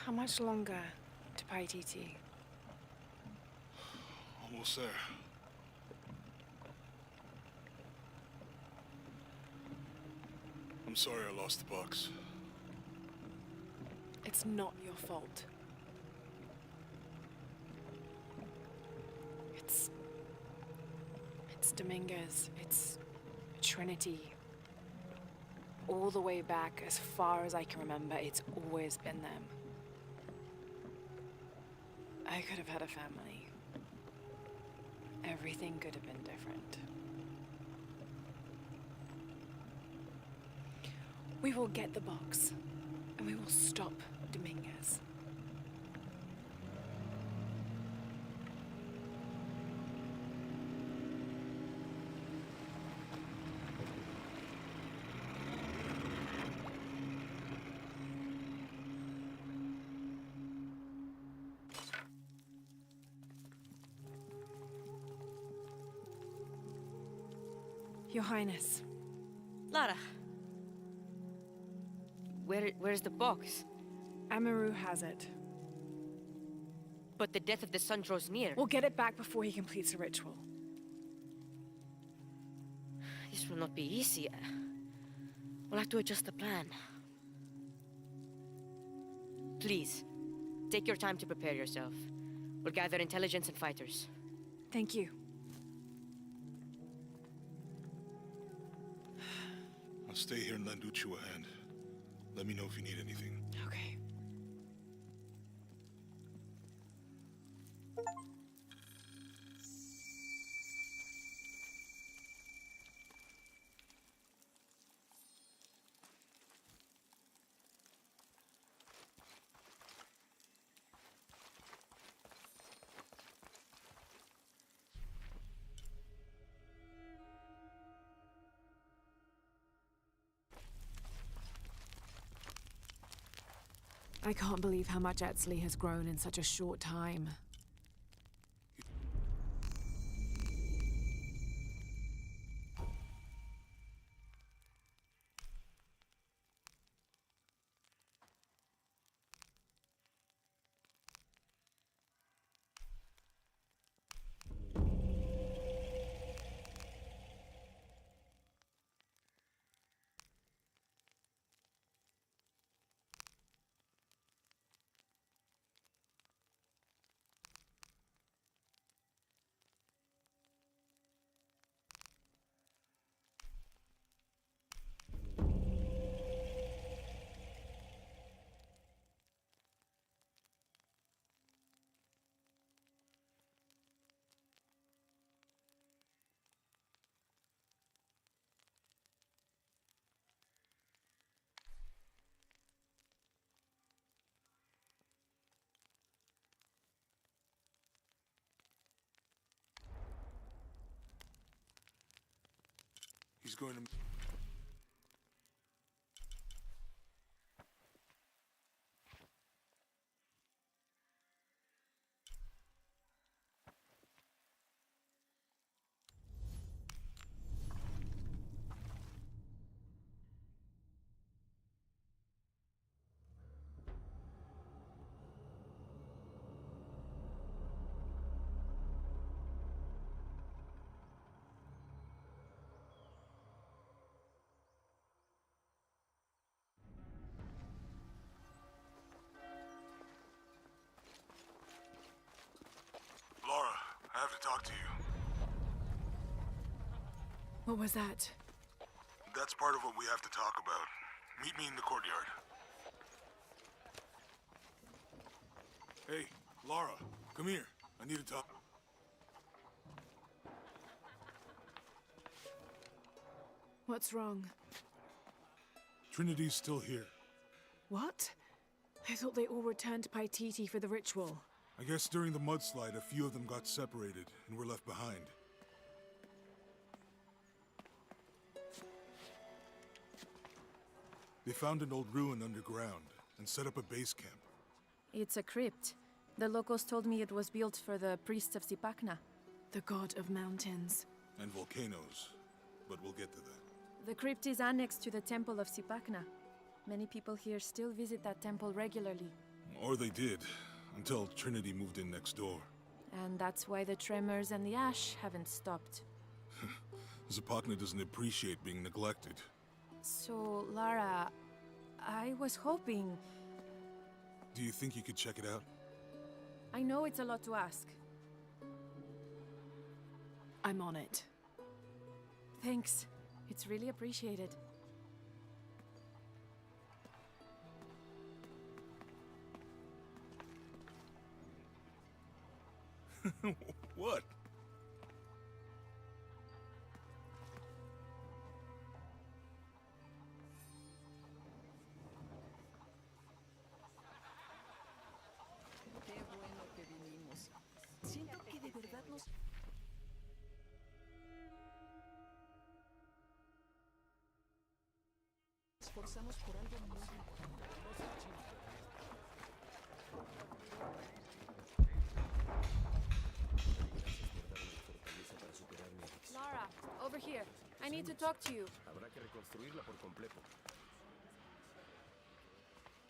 How much longer to Paititi? Almost there. I'm sorry I lost the box. It's not your fault. It's Dominguez. It's Trinity. All the way back, as far as I can remember, it's always been them. I could have had a family. Everything could have been different. We will get the box, and we will stop Dominguez. Your Highness. Lara. Where's the box? Amaru has it. But the death of the sun draws near. We'll get it back before he completes the ritual. This will not be easy. We'll have to adjust the plan. Please, take your time to prepare yourself. We'll gather intelligence and fighters. Thank you. I'll stay here and lend Uchu a hand. Let me know if you need anything. Okay. I can't believe how much Etzli has grown in such a short time. He's going to... What was that? That's part of what we have to talk about. Meet me in the courtyard. Hey, Lara, come here. I need to talk. What's wrong? Trinity's still here. What? I thought they all returned to Paititi for the ritual. I guess during the mudslide, a few of them got separated and were left behind. They found an old ruin underground and set up a base camp. It's a crypt. The locals told me it was built for the priest of Sipakna. The god of mountains. And volcanoes, but we'll get to that. The crypt is annexed to the temple of Sipakna. Many people here still visit that temple regularly. Or they did, until Trinity moved in next door. And that's why the tremors and the ash haven't stopped. Zapakna doesn't appreciate being neglected. So, Lara, I was hoping... Do you think you could check it out? I know it's a lot to ask. I'm on it. Thanks. It's really appreciated. What? Qué bueno que vinimos. Siento que de verdad nos... esforzamos por algo muy importante. Lara, over here. I need to talk to you. Habrá que reconstruirla por completo.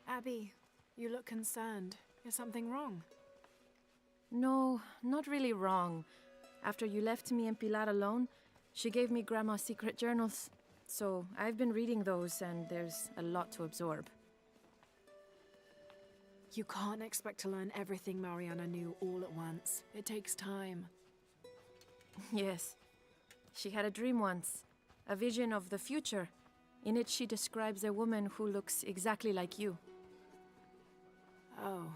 Abby, you look concerned. Is something wrong? No, not really wrong. After you left me and Pilar alone, she gave me Grandma's secret journals. So I've been reading those, and there's a lot to absorb. You can't expect to learn everything Mariana knew all at once. It takes time. Yes. She had a dream once, a vision of the future. In it, she describes a woman who looks exactly like you. Oh.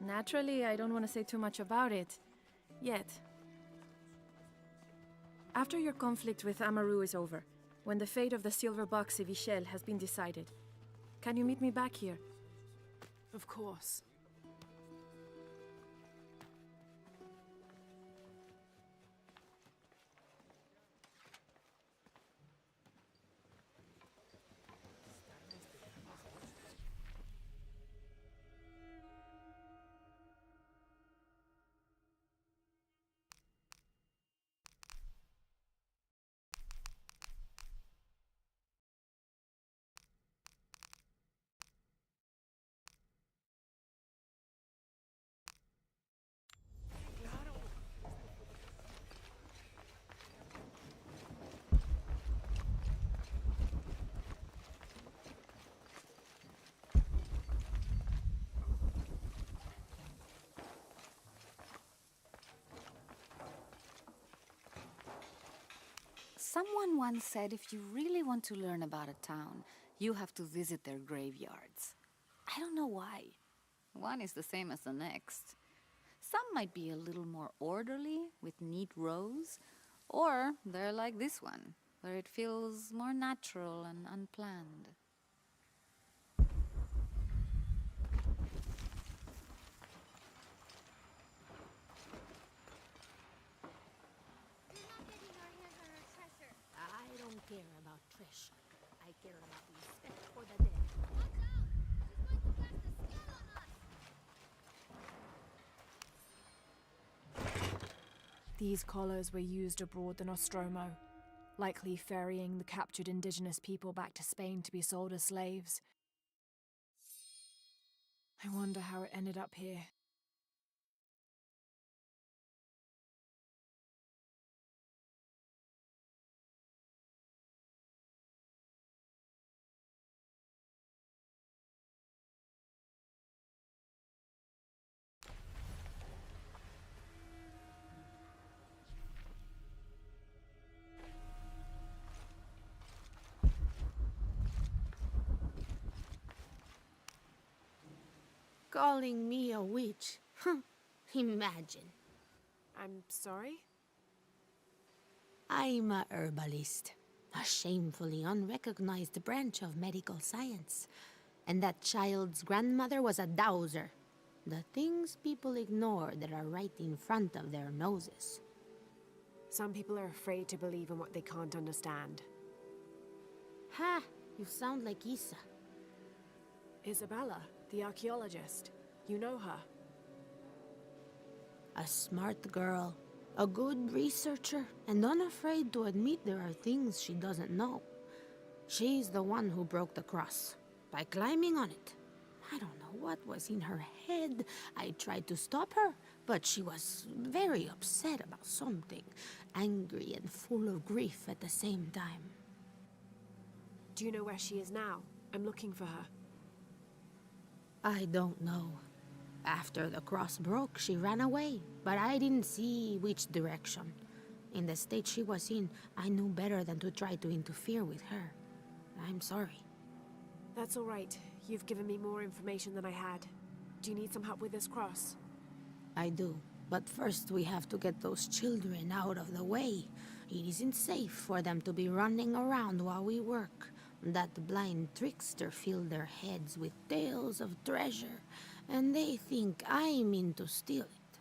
Naturally, I don't want to say too much about it. Yet. After your conflict with Amaru is over, when the fate of the silver box Evichel has been decided, can you meet me back here? Of course. Someone once said if you really want to learn about a town, you have to visit their graveyards. I don't know why. One is the same as the next. Some might be a little more orderly, with neat rows, or they're like this one, where it feels more natural and unplanned. I don't care about treasure. I care about respect for the dead. These collars were used abroad the Nostromo, likely ferrying the captured indigenous people back to Spain to be sold as slaves. I wonder how it ended up here. Calling me a witch. Imagine. I'm sorry? I'm a herbalist, a shamefully unrecognized branch of medical science. And that child's grandmother was a dowser. The things people ignore that are right in front of their noses. Some people are afraid to believe in what they can't understand. Ha! You sound like Isa. Isabella, the archaeologist. You know her. A smart girl, a good researcher, and unafraid to admit there are things she doesn't know. She's the one who broke the cross, by climbing on it. I don't know what was in her head. I tried to stop her, but she was very upset about something, angry and full of grief at the same time. Do you know where she is now? I'm looking for her. I don't know. After the cross broke, she ran away, but I didn't see which direction. In the state she was in, I knew better than to try to interfere with her. I'm sorry. That's all right. You've given me more information than I had. Do you need some help with this cross? I do, but first we have to get those children out of the way. It isn't safe for them to be running around while we work. That blind trickster filled their heads with tales of treasure, and they think I mean to steal it.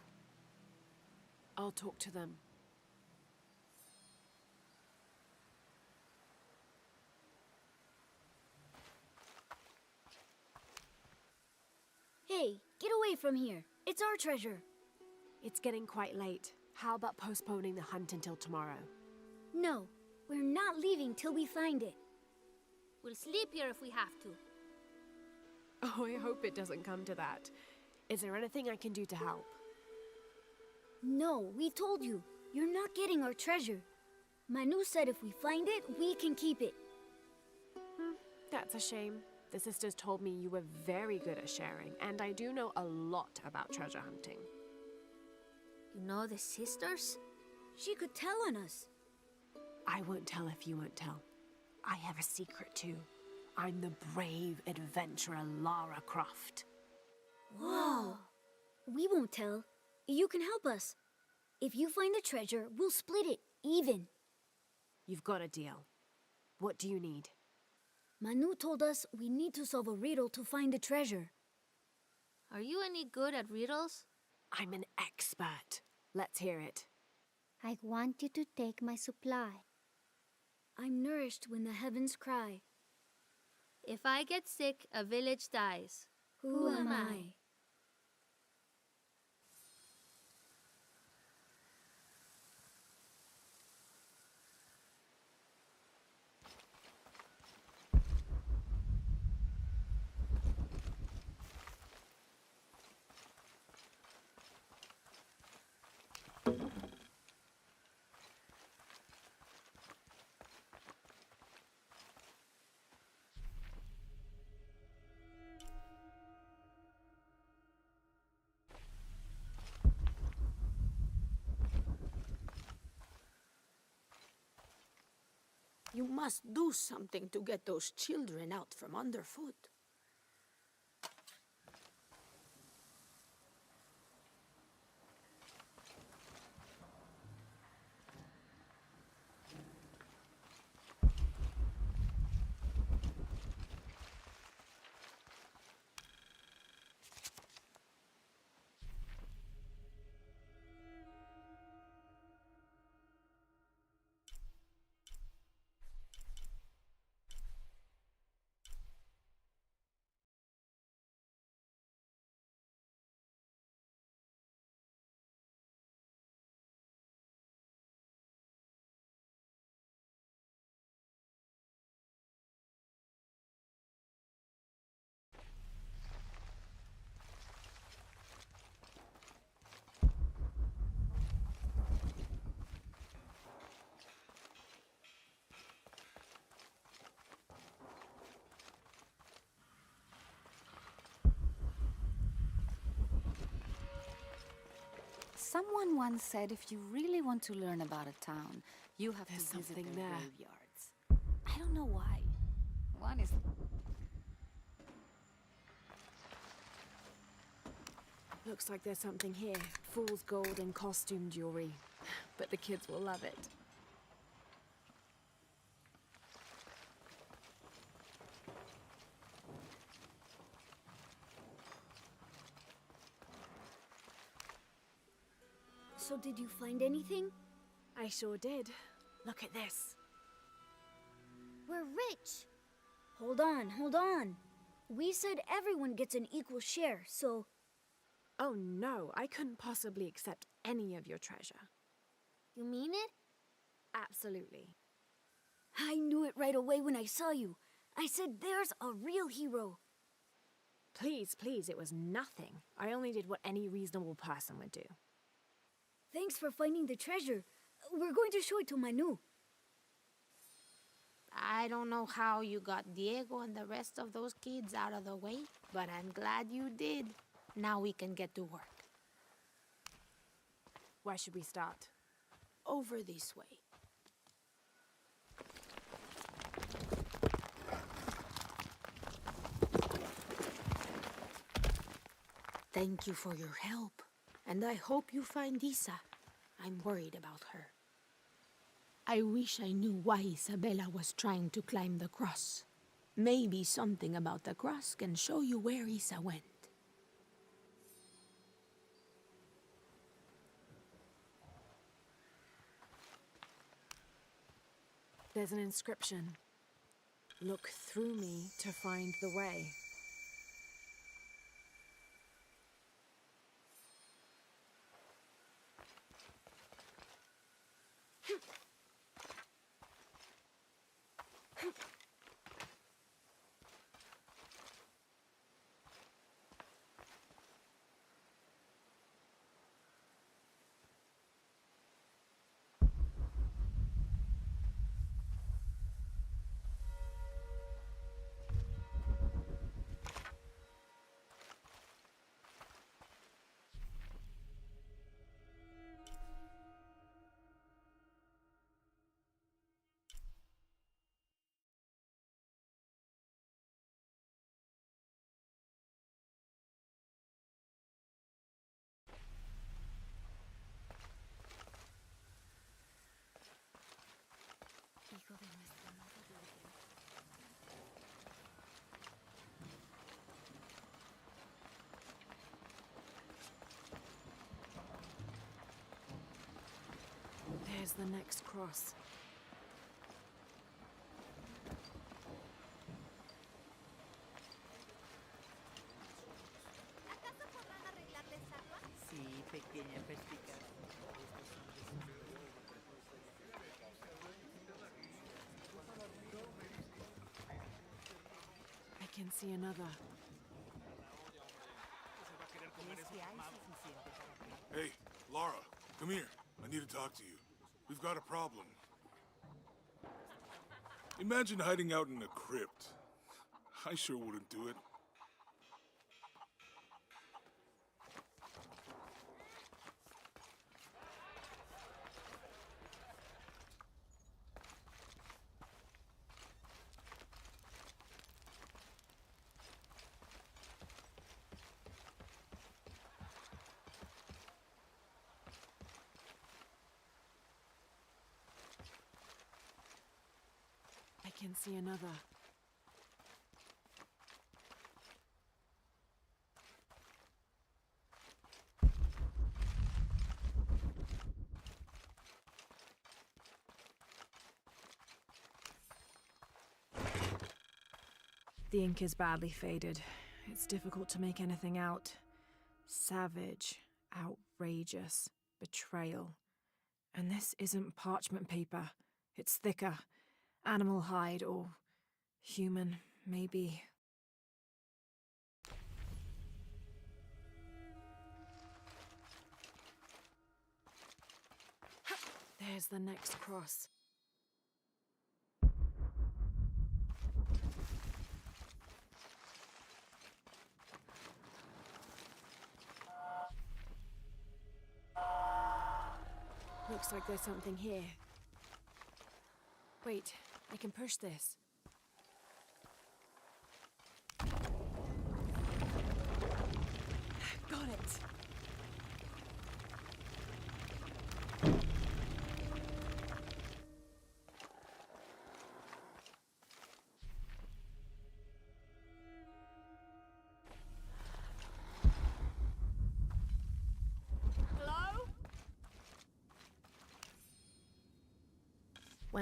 I'll talk to them. Hey, get away from here. It's our treasure. It's getting quite late. How about postponing the hunt until tomorrow? No, we're not leaving till we find it. We'll sleep here if we have to. Oh, I hope it doesn't come to that. Is there anything I can do to help? No, we told you. You're not getting our treasure. Manu said if we find it, we can keep it. That's a shame. The sisters told me you were very good at sharing, and I do know a lot about treasure hunting. You know the sisters? She could tell on us. I won't tell if you won't tell. I have a secret too. I'm the brave adventurer Lara Croft. Whoa! We won't tell. You can help us. If you find the treasure, we'll split it, even. You've got a deal. What do you need? Manu told us we need to solve a riddle to find the treasure. Are you any good at riddles? I'm an expert. Let's hear it. I want you to take my supply. I'm nourished when the heavens cry. If I get sick, a village dies. Who am I? You must do something to get those children out from underfoot. Someone once said if you really want to learn about a town, you have There's to visit something their there. graveyards. I don't know why. One is... Looks like there's something here. Fool's gold and costume jewelry. But the kids will love it. So did you find anything? I sure did. Look at this. We're rich! Hold on, hold on. We said everyone gets an equal share, so... Oh no, I couldn't possibly accept any of your treasure. You mean it? Absolutely. I knew it right away when I saw you. I said there's a real hero. Please, please, it was nothing. I only did what any reasonable person would do. Thanks for finding the treasure. We're going to show it to Manu. I don't know how you got Diego and the rest of those kids out of the way, but I'm glad you did. Now we can get to work. Where should we start? Over this way. Thank you for your help, and I hope you find Isa. I'm worried about her. I wish I knew why Isabella was trying to climb the cross. Maybe something about the cross can show you where Isa went. There's an inscription. Look through me to find the way. There's the next cross. Sí, pequeña perspicaz. I can see another. Hey, Laura, come here. I need to talk to you. We've got a problem. Imagine hiding out in a crypt. I sure wouldn't do it. I can see another. The ink is badly faded. It's difficult to make anything out. Savage, outrageous, betrayal. And this isn't parchment paper. It's thicker. Animal hide or human, maybe. There's the next cross. Looks like there's something here. Wait, I can push this. Got it.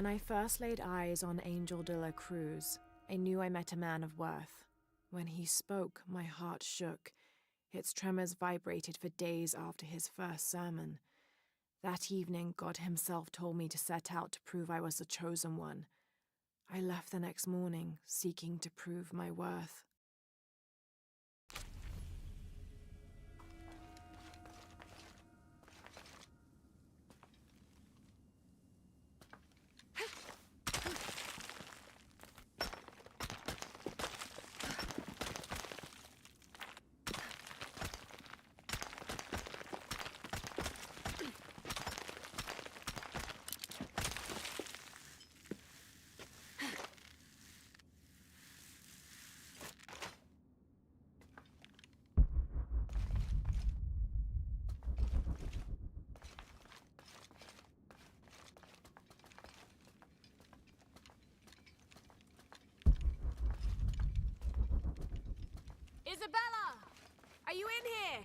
When I first laid eyes on Angel de la Cruz, I knew I met a man of worth. When he spoke, my heart shook. Its tremors vibrated for days after his first sermon. That evening, God himself told me to set out to prove I was the chosen one. I left the next morning, seeking to prove my worth. Isabella! Are you in here?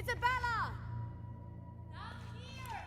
Isabella! Not here!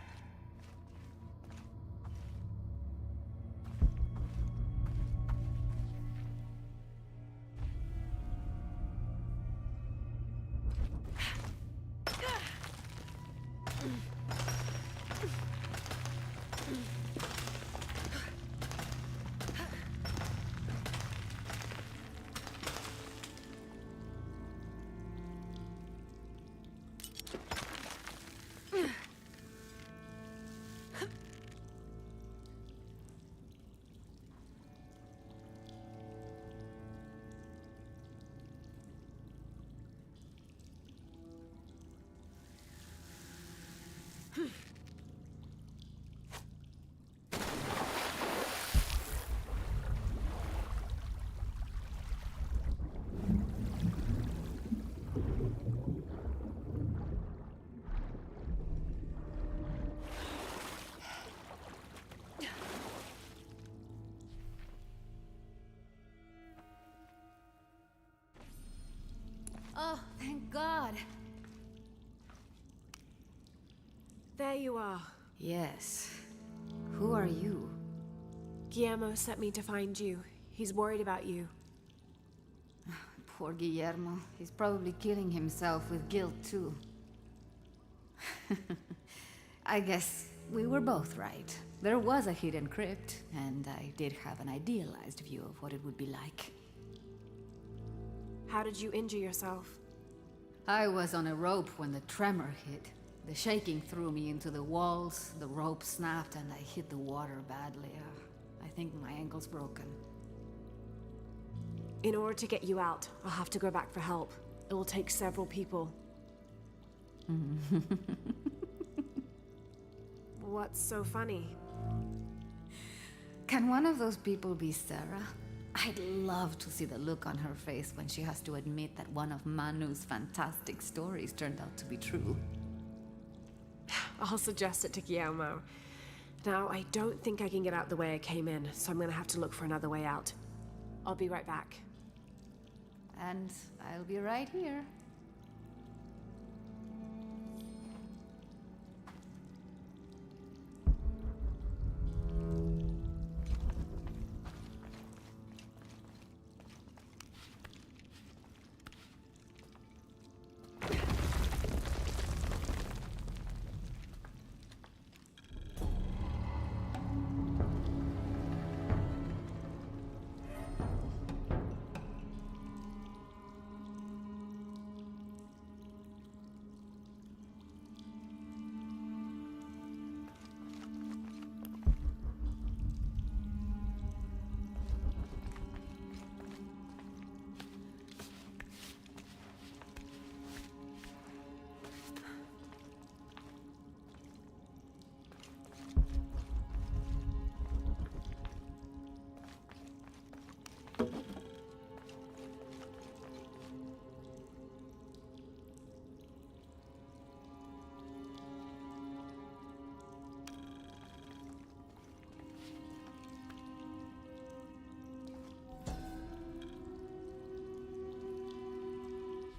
Oh, thank God. There you are. Yes. Who are you? Guillermo sent me to find you. He's worried about you. Poor Guillermo. He's probably killing himself with guilt, too. I guess we were both right. There was a hidden crypt, and I did have an idealized view of what it would be like. How did you injure yourself? I was on a rope when the tremor hit. The shaking threw me into the walls, the rope snapped, and I hit the water badly. I think my ankle's broken. In order to get you out, I'll have to go back for help. It will take several people. What's so funny? Can one of those people be Sarah? I'd love to see the look on her face when she has to admit that one of Manu's fantastic stories turned out to be true. I'll suggest it to Guillermo. Now, I don't think I can get out the way I came in, so I'm gonna have to look for another way out. I'll be right back. And I'll be right here.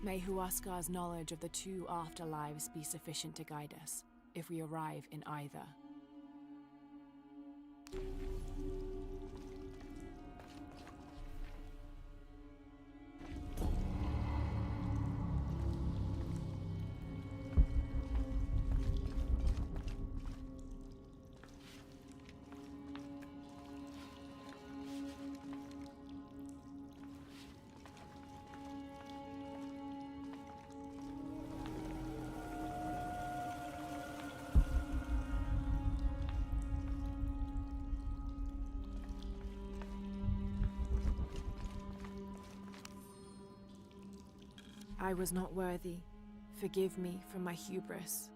May Huascar's knowledge of the two afterlives be sufficient to guide us, if we arrive in either. I was not worthy. Forgive me for my hubris.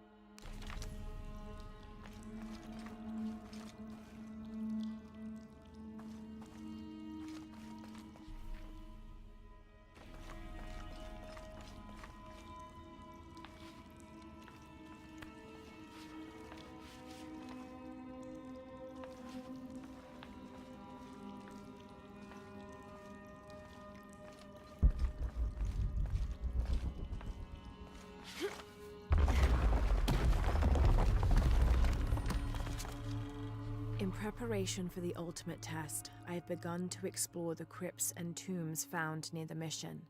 In preparation for the ultimate test, I have begun to explore the crypts and tombs found near the mission.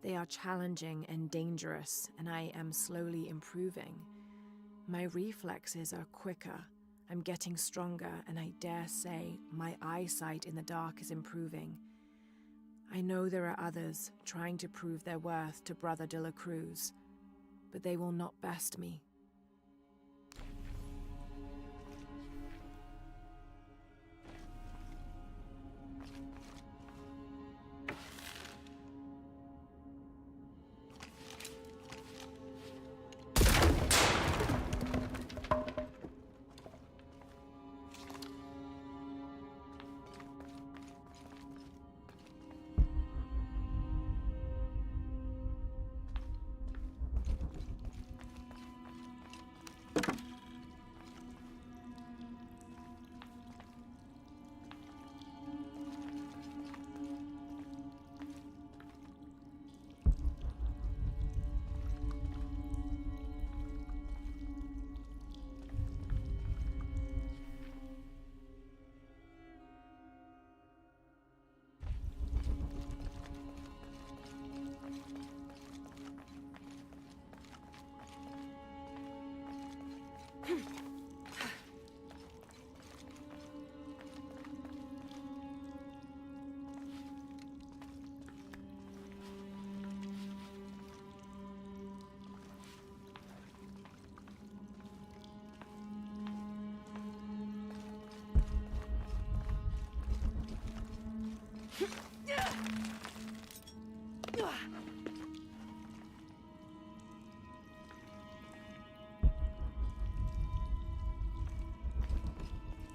They are challenging and dangerous, and I am slowly improving. My reflexes are quicker, I'm getting stronger, and I dare say my eyesight in the dark is improving. I know there are others trying to prove their worth to Brother de la Cruz, but they will not best me.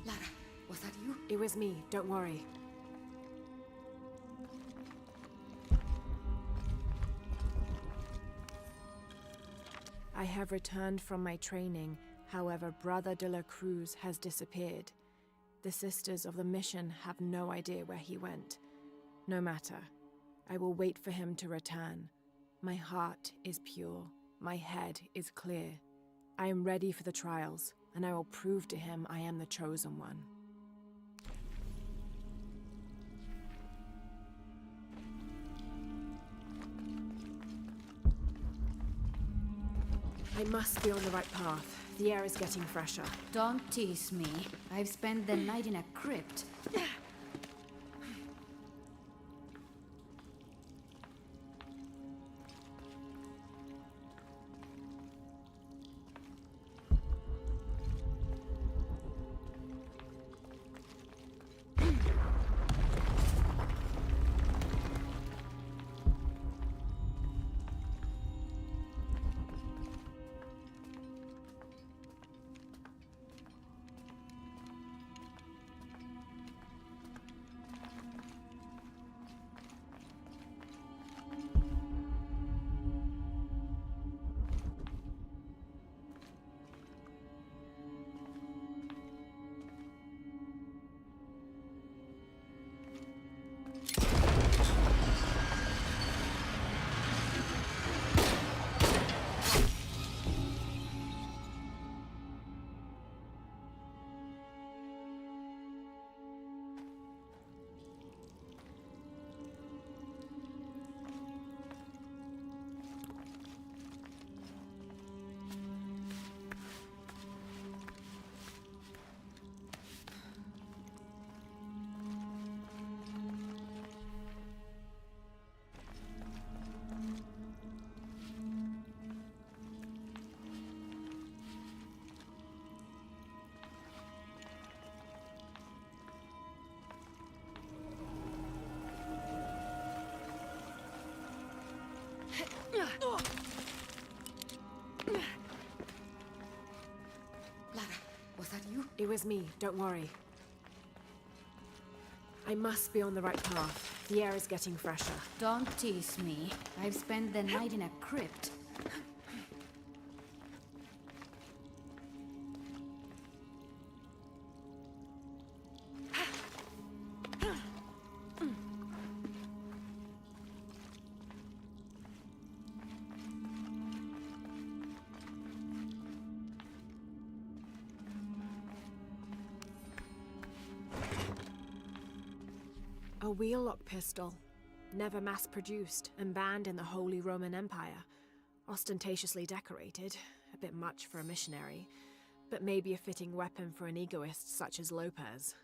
Lara, was that you? It was me, don't worry. I have returned from my training, however, Brother de la Cruz has disappeared. The sisters of the mission have no idea where he went. No matter. I will wait for him to return. My heart is pure. My head is clear. I am ready for the trials, and I will prove to him I am the chosen one. I must be on the right path. The air is getting fresher. Don't tease me. I've spent the night in a crypt. It was me, don't worry. I must be on the right path. The air is getting fresher. Don't tease me. I've spent the night in a crypt. A wheel-lock pistol, never mass-produced and banned in the Holy Roman Empire. Ostentatiously decorated, a bit much for a missionary, but maybe a fitting weapon for an egoist such as Lopez.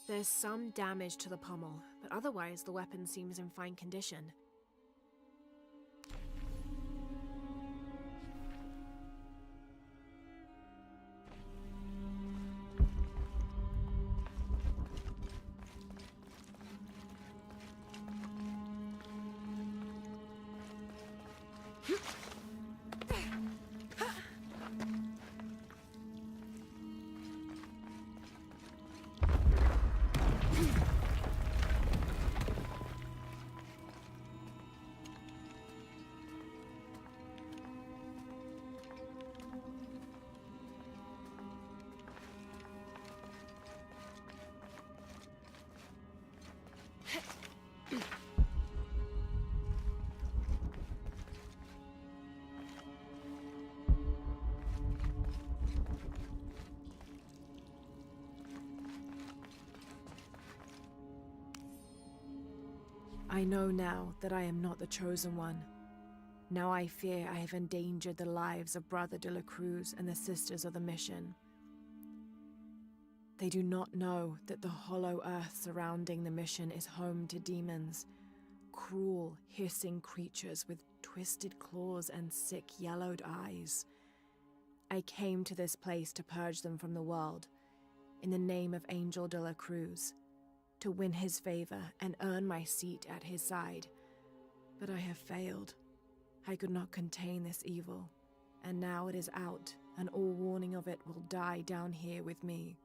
There's some damage to the pommel, but otherwise the weapon seems in fine condition. I know now that I am not the chosen one. Now I fear I have endangered the lives of Brother de la Cruz and the Sisters of the Mission. They do not know that the hollow earth surrounding the mission is home to demons, cruel, hissing creatures with twisted claws and sick, yellowed eyes. I came to this place to purge them from the world, in the name of Angel de la Cruz, to win his favor and earn my seat at his side. But I have failed. I could not contain this evil, and now it is out, and all warning of it will die down here with me.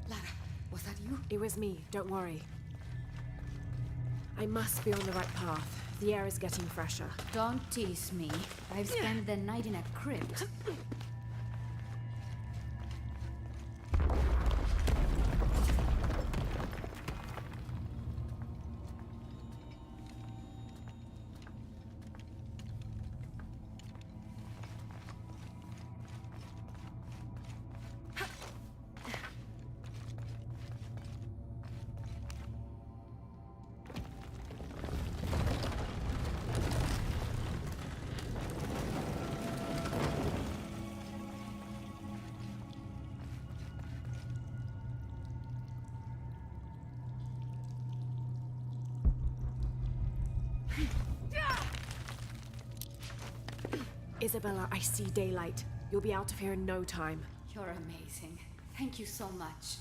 Lara, was that you? It was me, don't worry. I must be on the right path. The air is getting fresher. Don't tease me. I've spent the night in a crypt. Isabella, I see daylight. You'll be out of here in no time. You're amazing. Thank you so much.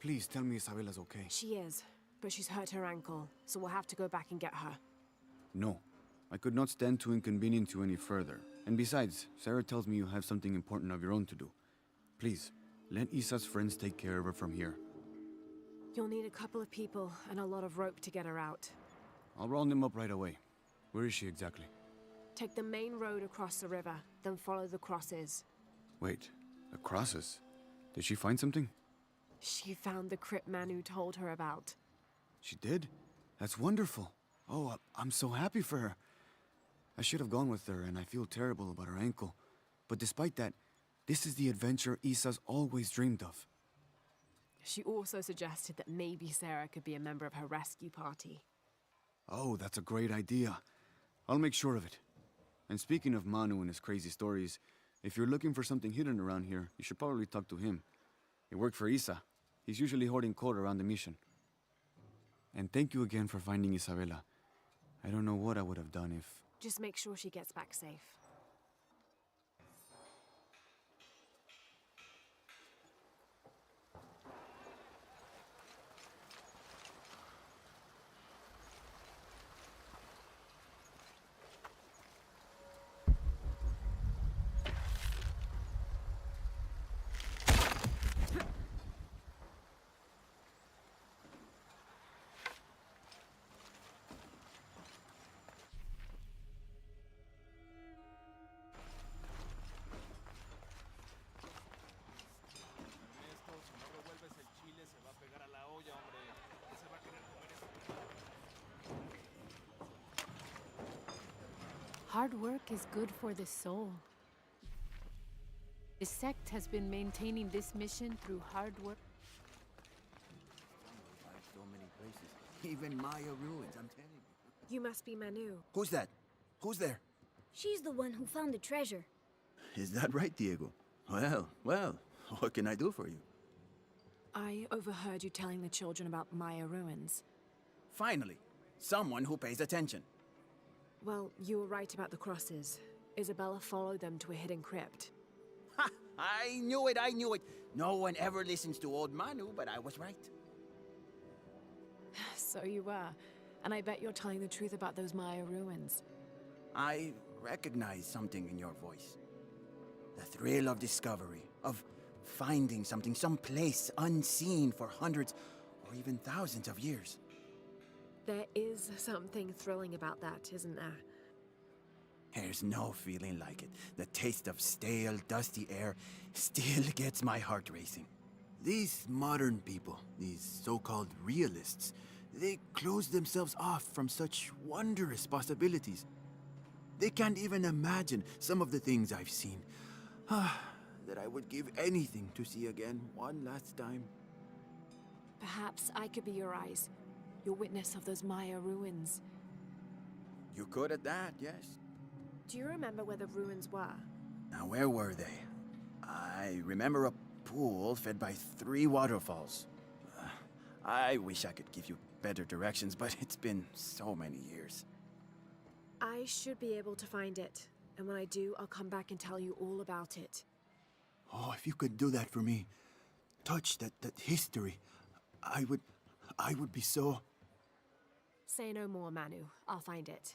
Please tell me Isabella's okay. She is, but she's hurt her ankle, so we'll have to go back and get her. No. I could not stand to inconvenience you any further. And besides, Sarah tells me you have something important of your own to do. Please, let Isa's friends take care of her from here. You'll need a couple of people and a lot of rope to get her out. I'll round them up right away. Where is she exactly? Take the main road across the river, then follow the crosses. Wait, the crosses? Did she find something? She found the crypt man who told her about. She did? That's wonderful. Oh, I'm so happy for her. I should have gone with her, and I feel terrible about her ankle. But despite that, this is the adventure Isa's always dreamed of. She also suggested that maybe Sarah could be a member of her rescue party. Oh, that's a great idea. I'll make sure of it. And speaking of Manu and his crazy stories, if you're looking for something hidden around here, you should probably talk to him. He worked for Isa. He's usually hoarding coal around the mission. And thank you again for finding Isabella. I don't know what I would have done if... Just make sure she gets back safe. Hard work is good for the soul. The sect has been maintaining this mission through hard work. So many places. Even Maya ruins, I'm telling you. You must be Manu. Who's that? Who's there? She's the one who found the treasure. Is that right, Diego? Well, what can I do for you? I overheard you telling the children about Maya ruins. Finally, someone who pays attention. Well, you were right about the crosses. Isabella followed them to a hidden crypt. Ha! I knew it! No one ever listens to old Manu, but I was right. So you were. And I bet you're telling the truth about those Maya ruins. I recognize something in your voice. The thrill of discovery, of finding something, some place unseen for hundreds or even thousands of years. There is something thrilling about that, isn't there? There's no feeling like it. The taste of stale, dusty air still gets my heart racing. These modern people, these so-called realists, they close themselves off from such wondrous possibilities. They can't even imagine some of the things I've seen. That I would give anything to see again one last time. Perhaps I could be your eyes, your witness of those Maya ruins. You could at that, yes. Do you remember where the ruins were? Now, where were they? I remember a pool fed by 3 waterfalls. I wish I could give you better directions, but it's been so many years. I should be able to find it. And when I do, I'll come back and tell you all about it. Oh, if you could do that for me. Touch that history. I would be so... Say no more, Manu. I'll find it.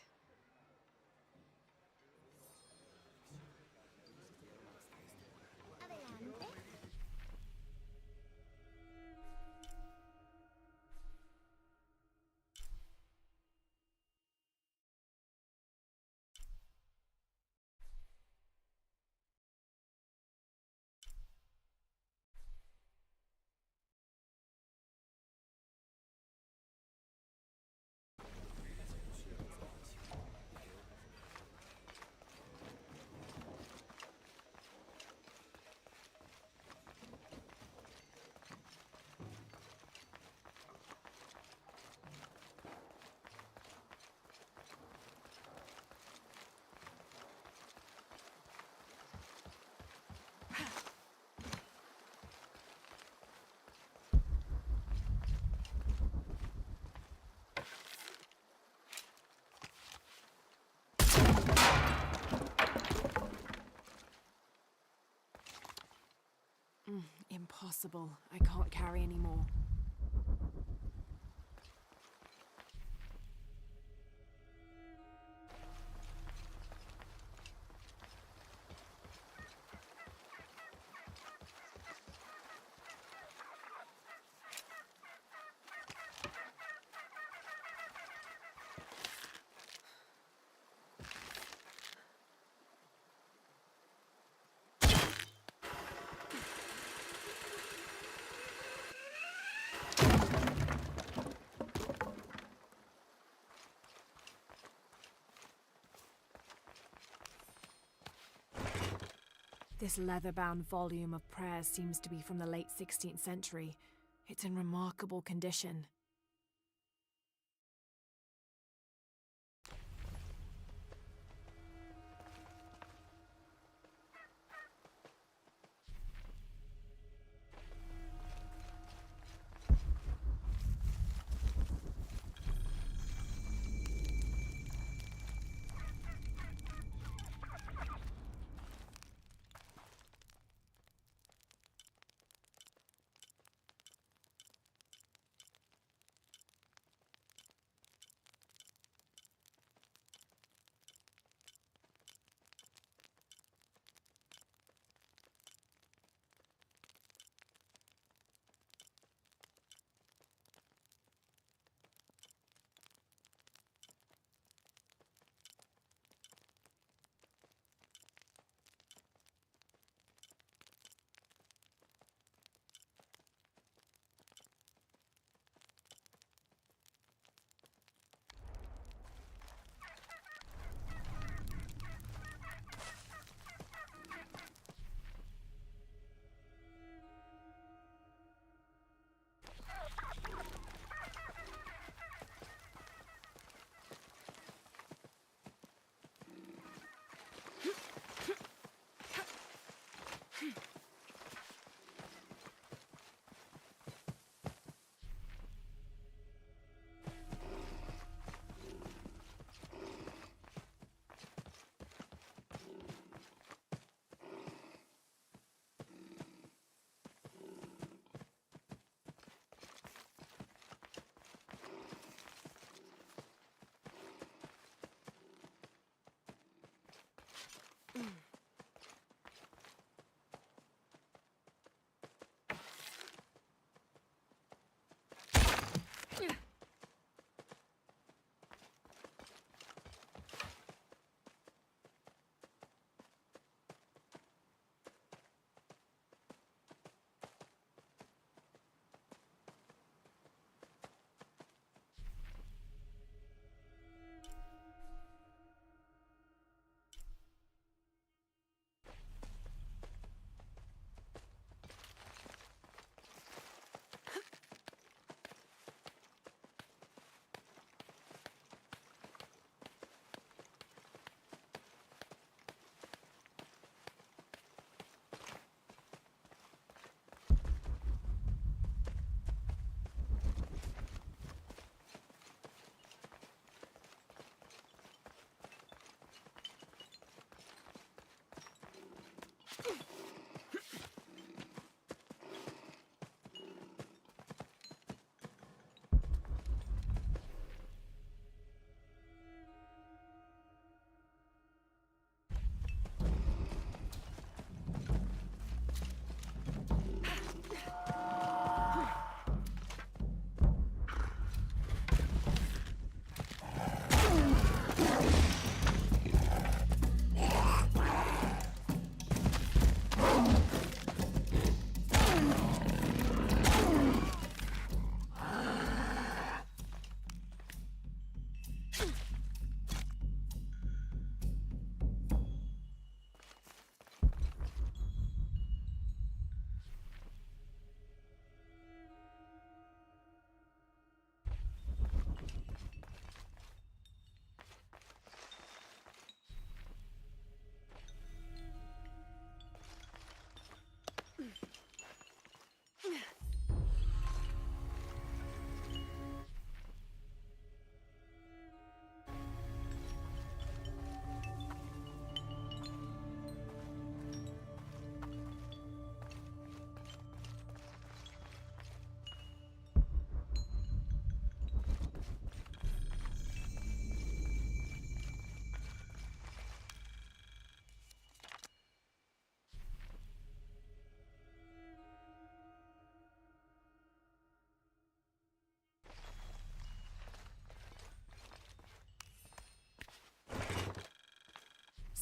Impossible. I can't carry anymore. This leather-bound volume of prayers seems to be from the late 16th century. It's in remarkable condition.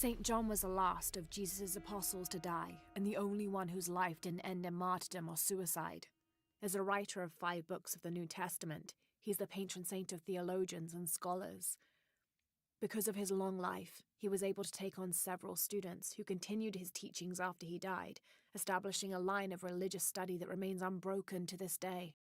St. John was the last of Jesus' apostles to die, and the only one whose life didn't end in martyrdom or suicide. As a writer of 5 books of the New Testament, he's the patron saint of theologians and scholars. Because of his long life, he was able to take on several students who continued his teachings after he died, establishing a line of religious study that remains unbroken to this day.